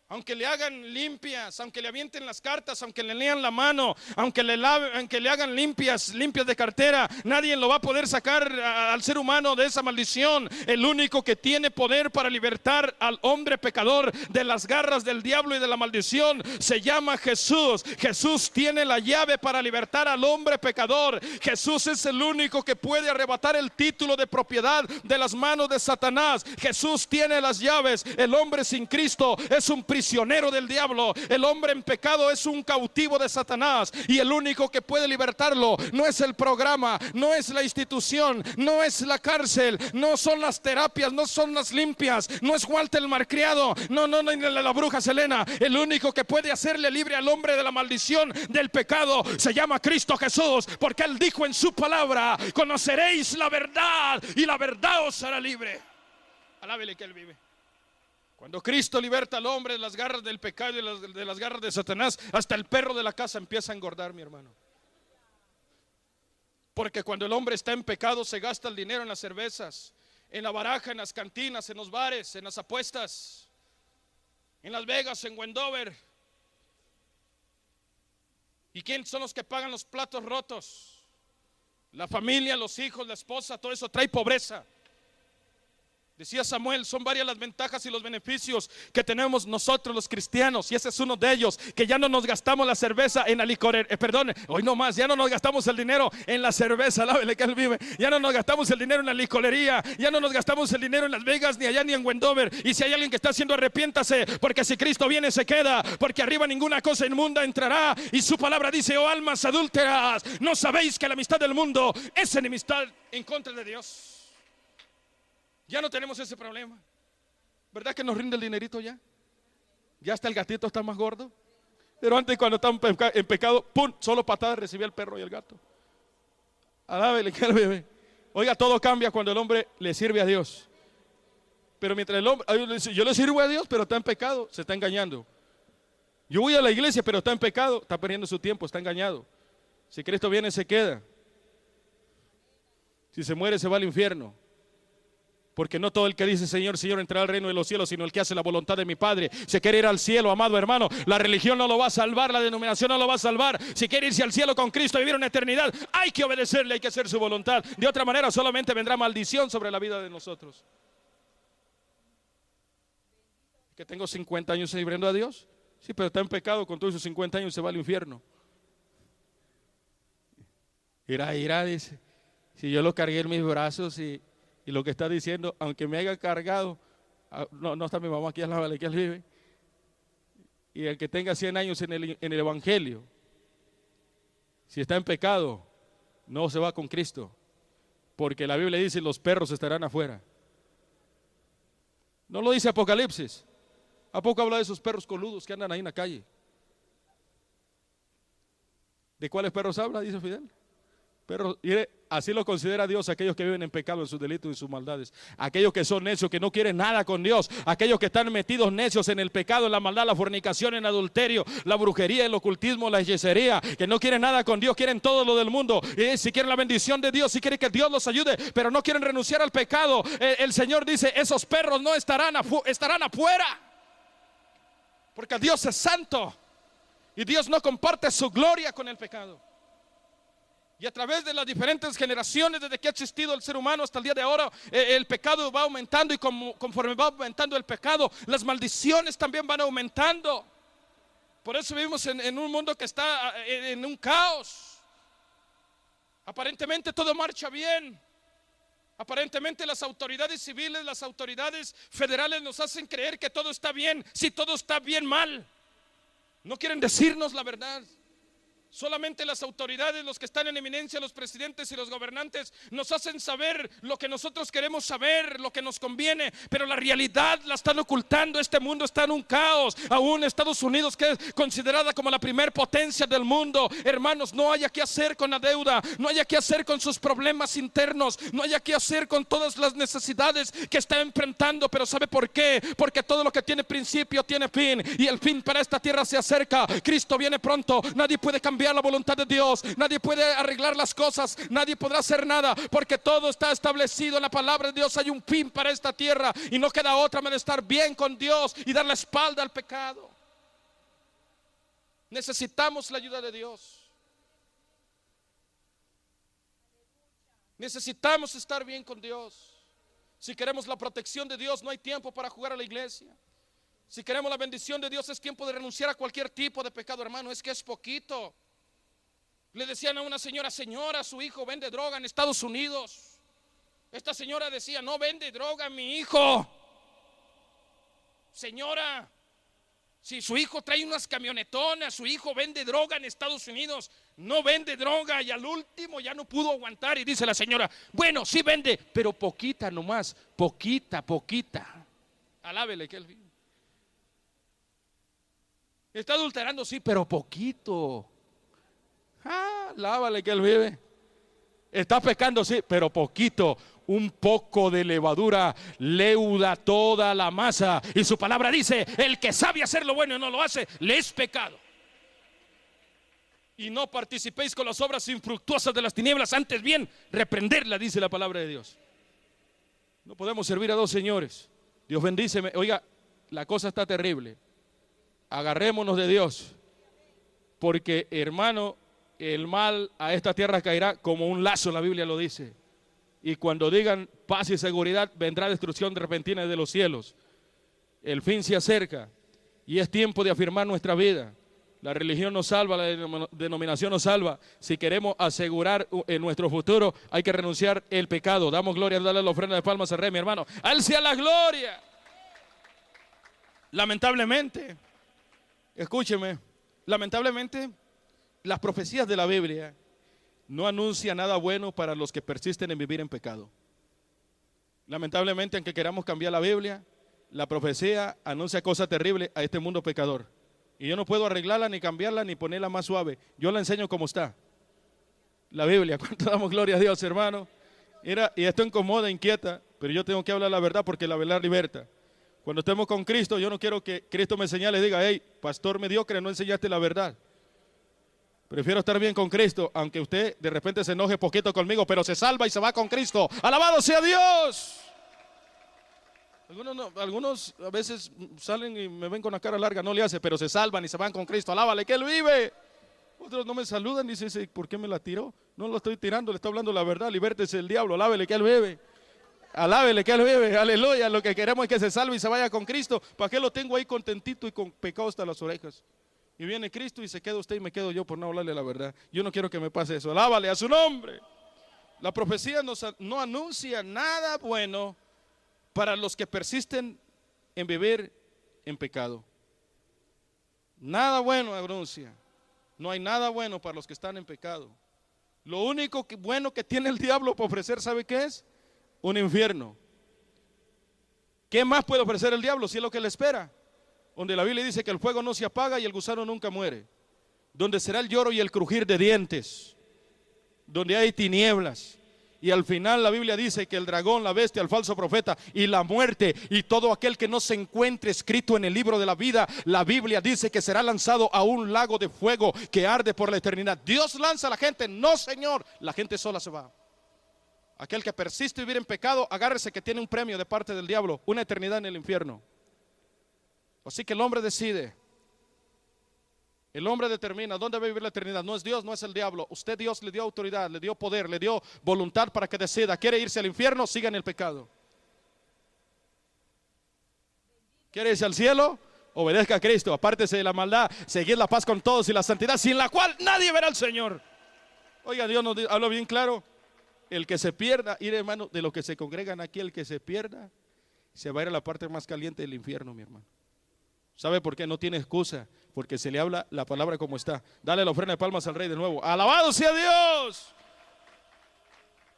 Aunque le hagan limpias, aunque le avienten las cartas, aunque le lean la mano, aunque le hagan limpias de cartera, nadie lo va a poder sacar al ser humano de esa maldición. El único que tiene poder para libertar al hombre pecador de las garras del diablo y de la maldición se llama Jesús. Jesús tiene la llave para libertar al hombre pecador. Jesús es el único que puede arrebatar el título de propiedad de las manos de Satanás. Jesús tiene las llaves. El hombre sin Cristo es un prisionero del diablo. El hombre en pecado es un cautivo de Satanás, y el único que puede libertarlo no es el programa, no es la institución, no es la cárcel, no son las terapias, no son las limpias, no es Walter el malcriado, no ni la bruja Selena. El único que puede hacerle libre al hombre de la maldición del pecado se llama Cristo Jesús, porque Él dijo en su palabra: conoceréis la verdad y la verdad os hará libre. Alábele que Él vive. Cuando Cristo liberta al hombre de las garras del pecado y de las garras de Satanás, hasta el perro de la casa empieza a engordar, mi hermano. Porque cuando el hombre está en pecado se gasta el dinero en las cervezas, en la baraja, en las cantinas, en los bares, en las apuestas, en Las Vegas, en Wendover. ¿Y quién son los que pagan los platos rotos? La familia, los hijos, la esposa. Todo eso trae pobreza. Decía Samuel, son varias las ventajas y los beneficios que tenemos nosotros los cristianos, y ese es uno de ellos, que ya no nos gastamos la cerveza en la licorería, hoy no más, ya no nos gastamos el dinero en la cerveza, alábele que Él vive, ya no nos gastamos el dinero en la licorería, ya no nos gastamos el dinero en Las Vegas, ni allá ni en Wendover. Y si hay alguien que está haciendo, arrepiéntase, porque si Cristo viene se queda, porque arriba ninguna cosa inmunda entrará, y su palabra dice: oh almas adúlteras, ¿no sabéis que la amistad del mundo es enemistad en contra de Dios? Ya no tenemos ese problema. ¿Verdad que nos rinde el dinerito ya? Ya hasta el gatito está más gordo. Pero antes, cuando estaba en pecado, ¡pum!, solo patadas recibía el perro y el gato. Alábele que el bebé. Oiga, todo cambia cuando el hombre le sirve a Dios. Pero mientras el hombre, yo le sirvo a Dios, pero está en pecado, se está engañando. Yo voy a la iglesia, pero está en pecado, está perdiendo su tiempo, está engañado. Si Cristo viene, se queda. Si se muere, se va al infierno. Porque no todo el que dice Señor, Señor entrará al reino de los cielos, sino el que hace la voluntad de mi Padre. Si quiere ir al cielo, amado hermano, la religión no lo va a salvar, la denominación no lo va a salvar. Si quiere irse al cielo con Cristo y vivir una eternidad, hay que obedecerle, hay que hacer su voluntad. De otra manera solamente vendrá maldición sobre la vida de nosotros. Que tengo 50 años sirviendo a Dios, sí, pero está en pecado, con todos sus 50 años se va al infierno. Irá, dice, si yo lo cargué en mis brazos y lo que está diciendo, aunque me haya cargado, no está mi mamá aquí al lado de que Él vive, y el que tenga 100 años en el evangelio, si está en pecado, no se va con Cristo, porque la Biblia dice: los perros estarán afuera. No lo dice Apocalipsis. ¿A poco habla de esos perros coludos que andan ahí en la calle? ¿De cuáles perros habla? Dice Fidel. Pero así lo considera Dios aquellos que viven en pecado, en sus delitos y sus maldades. Aquellos que son necios, que no quieren nada con Dios. Aquellos que están metidos necios en el pecado, en la maldad, la fornicación, en adulterio, la brujería, el ocultismo, la hechicería. Que no quieren nada con Dios, quieren todo lo del mundo. Y si quieren la bendición de Dios, si quieren que Dios los ayude, pero no quieren renunciar al pecado. El Señor dice: esos perros no estarán afuera. Porque Dios es santo. Y Dios no comparte su gloria con el pecado. Y a través de las diferentes generaciones, desde que ha existido el ser humano hasta el día de ahora, el pecado va aumentando, y conforme va aumentando el pecado, las maldiciones también van aumentando. Por eso vivimos en un mundo que está en un caos. Aparentemente todo marcha bien. Aparentemente las autoridades civiles, las autoridades federales nos hacen creer que todo está bien, si todo está bien mal. No quieren decirnos la verdad. Solamente las autoridades, los que están en eminencia, los presidentes y los gobernantes, nos hacen saber lo que nosotros queremos saber, lo que nos conviene, pero la realidad la están ocultando. Este mundo está en un caos. Aún Estados Unidos, que es considerada como la primer potencia del mundo, hermanos, no haya qué hacer con la deuda, no haya qué hacer con sus problemas internos, no haya qué hacer con todas las necesidades que está enfrentando. Pero ¿sabe por qué? Porque todo lo que tiene principio tiene fin, y el fin para esta tierra se acerca. Cristo viene pronto. Nadie puede cambiar la voluntad de Dios, nadie puede arreglar las cosas, nadie podrá hacer nada, porque todo está establecido en la palabra de Dios. Hay un fin para esta tierra y no queda otra más de estar bien con Dios y dar la espalda al pecado. Necesitamos la ayuda de Dios. Necesitamos estar bien con Dios. Si queremos la protección de Dios, no hay tiempo para jugar a la iglesia. Si queremos la bendición de Dios, es tiempo de renunciar a cualquier tipo de pecado, hermano. Es que es poquito. Le decían a una señora: señora, su hijo vende droga en Estados Unidos. Esta señora decía: no vende droga mi hijo. Señora, si su hijo trae unas camionetonas, su hijo vende droga en Estados Unidos. No vende droga. Y al último ya no pudo aguantar y dice la señora: bueno, sí vende, pero poquita nomás, poquita. Alábele que Él vive. Está adulterando, sí, pero poquito. Lávale que Él vive. Está pecando, sí, pero poquito. Un poco de levadura leuda toda la masa. Y su palabra dice: el que sabe hacer lo bueno y no lo hace, le es pecado. Y no participéis con las obras infructuosas de las tinieblas, antes bien reprenderla, dice la palabra de Dios. No podemos servir a dos señores. Dios bendíceme. Oiga, la cosa está terrible. Agarrémonos de Dios, porque, hermano, el mal a esta tierra caerá como un lazo, la Biblia lo dice. Y cuando digan paz y seguridad, vendrá destrucción repentina de los cielos. El fin se acerca y es tiempo de afirmar nuestra vida. La religión nos salva, la denominación nos salva. Si queremos asegurar nuestro futuro, hay que renunciar el pecado. Damos gloria, dale la ofrenda de palmas al Rey, mi hermano. A Él sea la gloria. Lamentablemente, escúcheme, lamentablemente, las profecías de la Biblia no anuncian nada bueno para los que persisten en vivir en pecado. Lamentablemente, aunque queramos cambiar la Biblia, la profecía anuncia cosas terribles a este mundo pecador. Y yo no puedo arreglarla, ni cambiarla, ni ponerla más suave. Yo la enseño como está. La Biblia, ¿cuánto damos gloria a Dios, hermano? Y esto incomoda, inquieta, pero yo tengo que hablar la verdad porque la verdad liberta. Cuando estemos con Cristo, yo no quiero que Cristo me señale y diga, hey, pastor mediocre, no enseñaste la verdad. Prefiero estar bien con Cristo, aunque usted de repente se enoje poquito conmigo, pero se salva y se va con Cristo. ¡Alabado sea Dios! Algunos a veces salen y me ven con la cara larga, no le hace, pero se salvan y se van con Cristo. Alábale que Él vive. Otros no me saludan y dicen, ¿por qué me la tiró? No lo estoy tirando, le está hablando la verdad. Libértese del diablo, alábele que Él vive. Alábele que Él vive, aleluya. Lo que queremos es que se salve y se vaya con Cristo. ¿Para qué lo tengo ahí contentito y con pecado hasta las orejas? Y viene Cristo y se queda usted y me quedo yo por no hablarle la verdad. Yo no quiero que me pase eso. Alábale a su nombre. La profecía no anuncia nada bueno para los que persisten en vivir en pecado. Nada bueno anuncia. No hay nada bueno para los que están en pecado. Lo único bueno que tiene el diablo para ofrecer, ¿sabe qué es? Un infierno. ¿Qué más puede ofrecer el diablo si es lo que le espera? Donde la Biblia dice que el fuego no se apaga y el gusano nunca muere. Donde será el lloro y el crujir de dientes. Donde hay tinieblas. Y al final la Biblia dice que el dragón, la bestia, el falso profeta y la muerte y todo aquel que no se encuentre escrito en el libro de la vida, la Biblia dice que será lanzado a un lago de fuego que arde por la eternidad. Dios lanza a la gente, no Señor, la gente sola se va. Aquel que persiste en vivir en pecado, agárrese que tiene un premio de parte del diablo, una eternidad en el infierno. Así que el hombre decide. El hombre determina dónde va a vivir la eternidad. No es Dios, no es el diablo. Usted, Dios le dio autoridad, le dio poder, le dio voluntad para que decida. ¿Quiere irse al infierno? Siga en el pecado. ¿Quiere irse al cielo? Obedezca a Cristo, apártese de la maldad, seguir la paz con todos y la santidad, sin la cual nadie verá al Señor. Oiga, Dios nos habla bien claro. El que se pierda, ir hermano, de los que se congregan aquí, el que se pierda, se va a ir a la parte más caliente del infierno, mi hermano. ¿Sabe por qué? No tiene excusa, porque se le habla la palabra como está. Dale la ofrenda de palmas al Rey de nuevo. ¡Alabado sea Dios!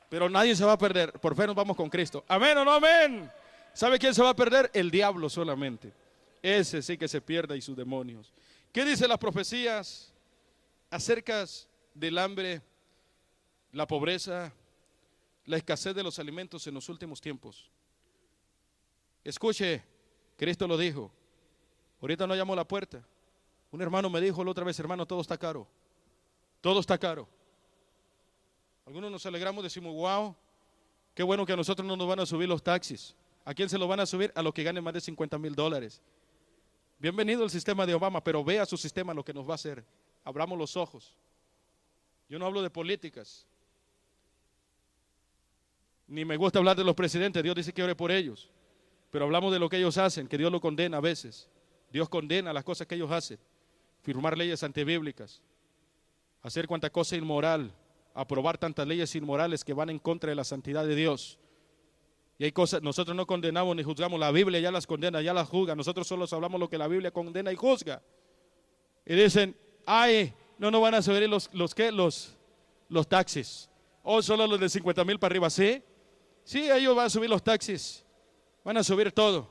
Pero nadie se va a perder, por fe nos vamos con Cristo. ¿Amén o no amén? ¿Sabe quién se va a perder? El diablo solamente. Ese sí que se pierda y sus demonios. ¿Qué dicen las profecías acerca del hambre, la pobreza, la escasez de los alimentos en los últimos tiempos? Escuche, Cristo lo dijo. Ahorita no llamó a la puerta. Un hermano me dijo la otra vez, hermano, todo está caro. Todo está caro. Algunos nos alegramos, decimos, wow, qué bueno que a nosotros no nos van a subir los taxis. ¿A quién se los van a subir? A los que ganen más de $50,000. Bienvenido al sistema de Obama, pero vea su sistema lo que nos va a hacer. Abramos los ojos. Yo no hablo de políticas. Ni me gusta hablar de los presidentes, Dios dice que ore por ellos. Pero hablamos de lo que ellos hacen, que Dios lo condena a veces. Dios condena las cosas que ellos hacen. Firmar leyes antibíblicas, hacer cuanta cosa inmoral, aprobar tantas leyes inmorales que van en contra de la santidad de Dios. Y hay cosas, nosotros no condenamos ni juzgamos, la Biblia ya las condena, ya las juzga, nosotros solo hablamos lo que la Biblia condena y juzga. Y dicen, ay, no nos van a subir los taxis, o solo los de 50,000 para arriba, ¿sí? Sí, ellos van a subir los taxis, van a subir todo,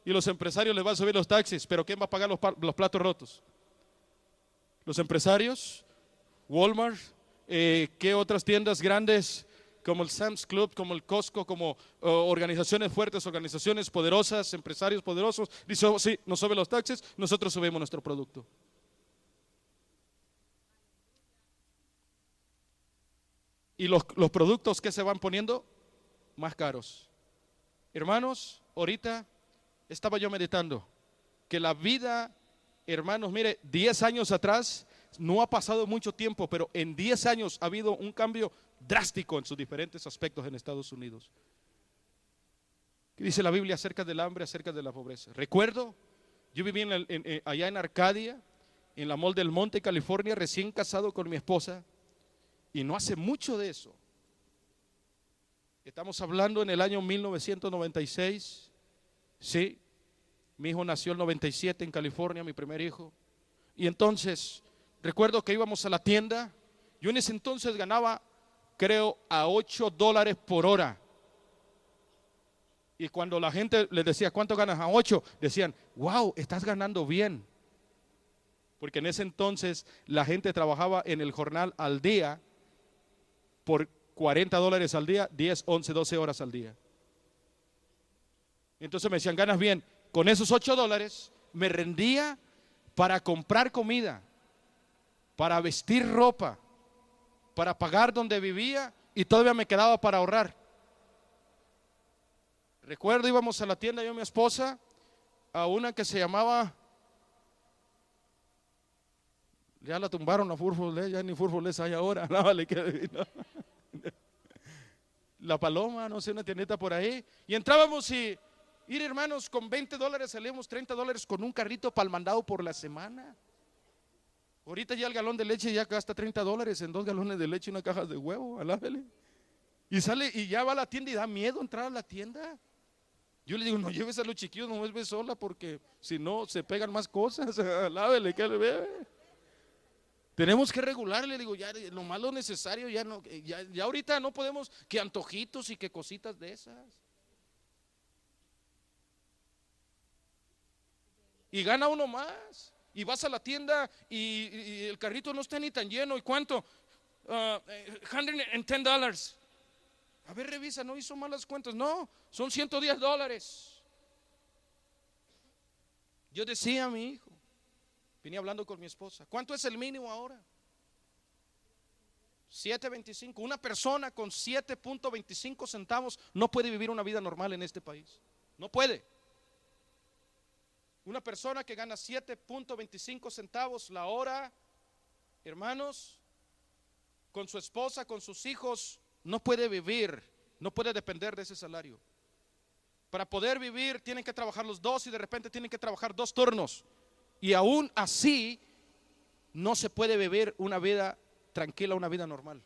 y los empresarios les van a subir los taxis, pero ¿quién va a pagar los platos rotos? Los empresarios, Walmart, ¿qué otras tiendas grandes? Como el Sam's Club, como el Costco, como organizaciones fuertes, organizaciones poderosas, empresarios poderosos, dice, oh, sí, nos suben los taxis, nosotros subimos nuestro producto. Y los productos que se van poniendo más caros. Hermanos, ahorita estaba yo meditando que la vida, hermanos, mire, 10 años atrás, no ha pasado mucho tiempo, pero en 10 años ha habido un cambio drástico en sus diferentes aspectos en Estados Unidos. ¿Qué dice la Biblia acerca del hambre, acerca de la pobreza? Recuerdo, yo viví allá en Arcadia, en la Mall del Monte, California, recién casado con mi esposa, y no hace mucho de eso. Estamos hablando en el año 1996, sí, mi hijo nació en el 97 en California, mi primer hijo, y entonces recuerdo que íbamos a la tienda. Yo en ese entonces ganaba, creo, a $8 por hora. Y cuando la gente les decía, ¿cuánto ganas? A 8, decían, wow, estás ganando bien. Porque en ese entonces la gente trabajaba en el jornal al día por $40 al día, 10, 11, 12 horas al día. Entonces me decían, ganas bien. Con esos $8 me rendía para comprar comida, para vestir ropa, para pagar donde vivía, y todavía me quedaba para ahorrar. Recuerdo, íbamos a la tienda, yo y mi esposa, a una que se llamaba, ya la tumbaron a Furfurles, ya ni Furfurles hay ahora, no, vale, no. La Paloma, no sé, una tiendita por ahí, y entrábamos y, hermanos, con $20 salíamos $30 con un carrito para el mandado por la semana. Ahorita ya el galón de leche ya gasta $30 en 2 galones de leche y una caja de huevo, alábele. Y sale y ya va a la tienda y da miedo entrar a la tienda. Yo le digo, no lleves a los chiquillos, no vuelves sola porque si no se pegan más cosas, alábele, que le bebe. Tenemos que regularle, le digo, ya lo más lo necesario, ya no, ya ahorita no podemos que antojitos y que cositas de esas. Y gana uno más. Y vas a la tienda y el carrito no está ni tan lleno. ¿Y cuánto? $110. A ver, revisa, no hizo malas cuentas. No, son $110. Yo decía a mi hijo, vine hablando con mi esposa, ¿cuánto es el mínimo ahora? 7.25. Una persona con 7.25 centavos no puede vivir una vida normal en este país. No puede. Una persona que gana 7.25 centavos la hora, hermanos, con su esposa, con sus hijos, no puede vivir, no puede depender de ese salario. Para poder vivir tienen que trabajar los dos y de repente tienen que trabajar 2 turnos. Y aún así no se puede vivir una vida tranquila, una vida normal.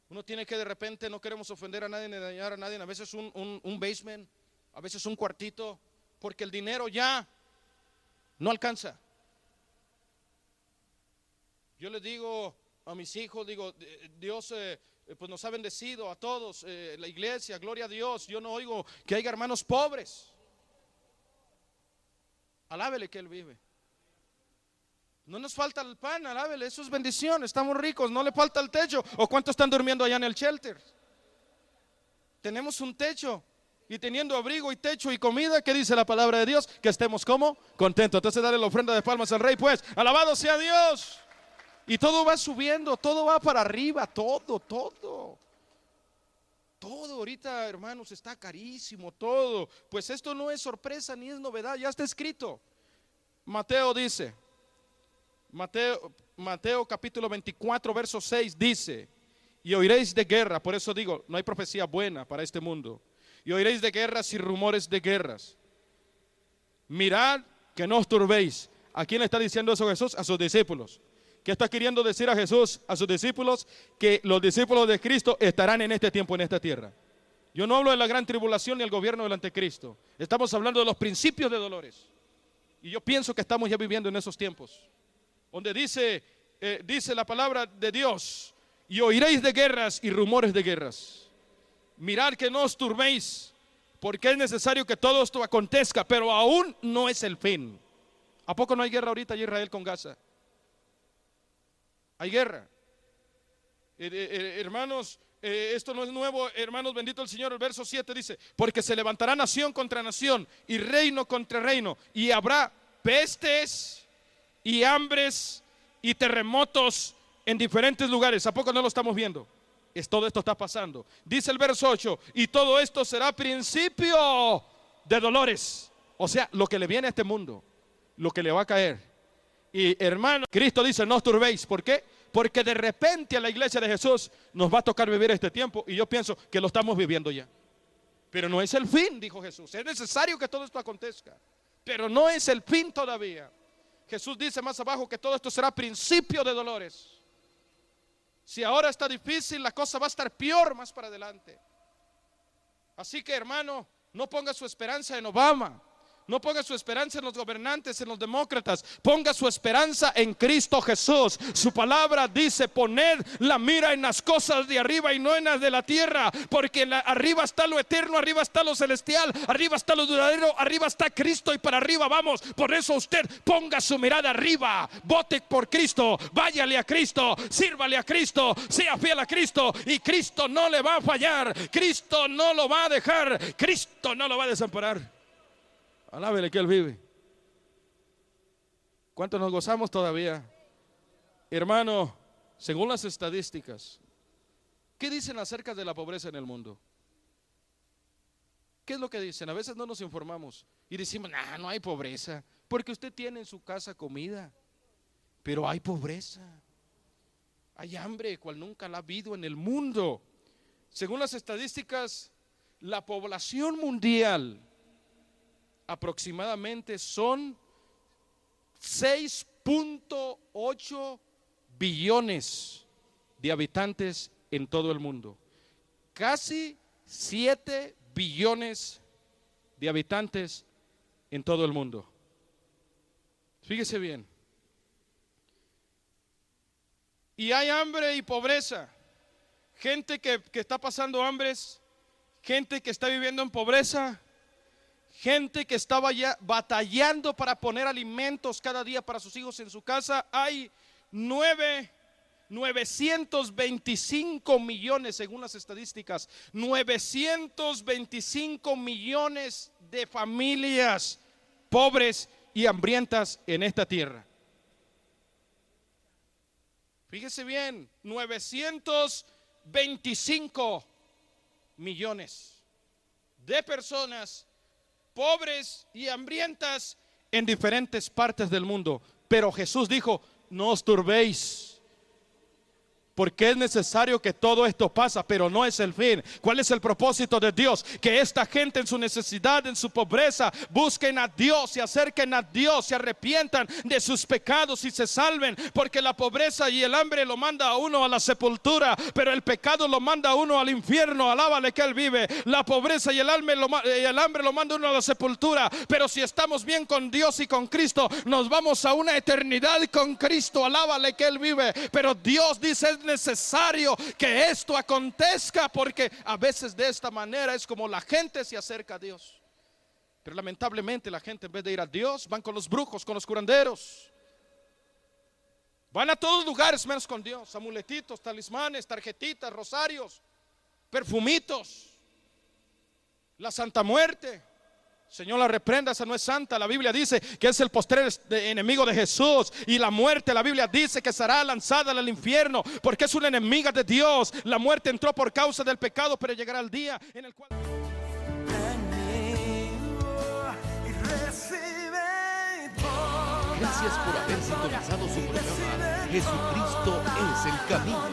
Uno tiene que de repente, no queremos ofender a nadie ni dañar a nadie, a veces un basement, a veces un cuartito, porque el dinero ya no alcanza. Yo les digo a mis hijos, digo, Dios pues nos ha bendecido a todos, la iglesia, gloria a Dios. Yo no oigo que haya hermanos pobres. Alábele que Él vive. No nos falta el pan, alábele, eso es bendición, estamos ricos, no le falta el techo. ¿O cuántos están durmiendo allá en el shelter? Tenemos un techo. Y teniendo abrigo y techo y comida, ¿qué dice la palabra de Dios? Que estemos como contentos. Entonces dale la ofrenda de palmas al Rey, pues. Alabado sea Dios. Y todo va subiendo, todo va para arriba, todo ahorita, hermanos, está carísimo, todo. Pues esto no es sorpresa ni es novedad, ya está escrito. Mateo dice, Mateo capítulo 24 verso 6 dice, y oiréis de guerra, por eso digo, no hay profecía buena para este mundo. Y oiréis de guerras y rumores de guerras. Mirad que no os turbéis. ¿A quién le está diciendo eso Jesús? A sus discípulos. ¿Qué está queriendo decir a Jesús a sus discípulos? Que los discípulos de Cristo estarán en este tiempo, en esta tierra. Yo no hablo de la gran tribulación ni el gobierno del anticristo. Estamos hablando de los principios de dolores. Y yo pienso que estamos ya viviendo en esos tiempos. Donde dice la palabra de Dios, y oiréis de guerras y rumores de guerras. Mirad que no os turbéis, porque es necesario que todo esto acontezca, pero aún no es el fin. ¿A poco no hay guerra ahorita en Israel con Gaza? Hay guerra. Hermanos, esto no es nuevo, hermanos, bendito el Señor. El verso 7 dice, porque se levantará nación contra nación y reino contra reino, y habrá pestes y hambres y terremotos en diferentes lugares. ¿A poco no lo estamos viendo? Todo esto está pasando. Dice el verso 8, y todo esto será principio de dolores. O sea, lo que le viene a este mundo, lo que le va a caer. Y hermano, Cristo dice, no os turbéis. ¿Por qué? Porque de repente a la iglesia de Jesús nos va a tocar vivir este tiempo, y yo pienso que lo estamos viviendo ya. Pero no es el fin, dijo Jesús. Es necesario que todo esto acontezca, pero no es el fin todavía. Jesús dice más abajo que todo esto será principio de dolores. Si ahora está difícil, la cosa va a estar peor más para adelante. Así que, hermano, no ponga su esperanza en Obama. No ponga su esperanza en los gobernantes, en los demócratas. Ponga su esperanza en Cristo Jesús. Su palabra dice: poned la mira en las cosas de arriba y no en las de la tierra, porque arriba está lo eterno, arriba está lo celestial, arriba está lo duradero, arriba está Cristo, y para arriba vamos. Por eso usted ponga su mirada arriba. Vote por Cristo, váyale a Cristo, sírvale a Cristo, sea fiel a Cristo, y Cristo no le va a fallar. Cristo no lo va a dejar, Cristo no lo va a desamparar. Alábele que Él vive. ¿Cuántos nos gozamos todavía? Hermano, según las estadísticas, ¿qué dicen acerca de la pobreza en el mundo? ¿Qué es lo que dicen? A veces no nos informamos y decimos: nah, no hay pobreza, porque usted tiene en su casa comida. Pero hay pobreza, hay hambre cual nunca la ha habido en el mundo. Según las estadísticas, la población mundial aproximadamente son 6.8 billones de habitantes en todo el mundo. Casi 7 billones de habitantes en todo el mundo. Fíjese bien. Y hay hambre y pobreza. Gente que está pasando hambres, gente que está viviendo en pobreza, gente que estaba ya batallando para poner alimentos cada día para sus hijos en su casa. Hay 925 millones, según las estadísticas, 925 millones de familias pobres y hambrientas en esta tierra. Fíjese bien, 925 millones de personas pobres y hambrientas en diferentes partes del mundo. Pero Jesús dijo: no os turbéis, porque es necesario que todo esto pase, pero no es el fin. ¿Cuál es el propósito de Dios? Que esta gente en su necesidad, en su pobreza, busquen a Dios, se acerquen a Dios, se arrepientan de sus pecados y se salven. Porque la pobreza y el hambre lo manda a uno a la sepultura, pero el pecado lo manda a uno al infierno. Alábale que Él vive. La pobreza y el hambre lo manda a uno a la sepultura, pero si estamos bien con Dios y con Cristo, nos vamos a una eternidad con Cristo. Alábale que Él vive. Pero Dios dice: es necesario que esto acontezca, porque a veces de esta manera es como la gente se acerca a Dios. Pero lamentablemente la gente, en vez de ir a Dios, van con los brujos, con los curanderos. Van a todos lugares menos con Dios. Amuletitos, talismanes, tarjetitas, rosarios, perfumitos, la Santa Muerte. Señor la reprenda, esa no es santa. La Biblia dice que es el postrer enemigo de Jesús. Y la muerte, la Biblia dice que será lanzada al infierno, porque es una enemiga de Dios. La muerte entró por causa del pecado, pero llegará el día en el cual... Gracias por haber sintonizado su programa Jesucristo es el Camino.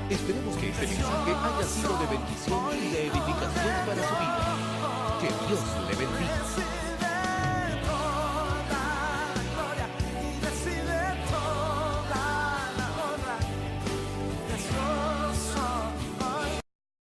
Esperemos que este mensaje haya sido de bendición y de edificación para su vida. Que Dios le bendiga.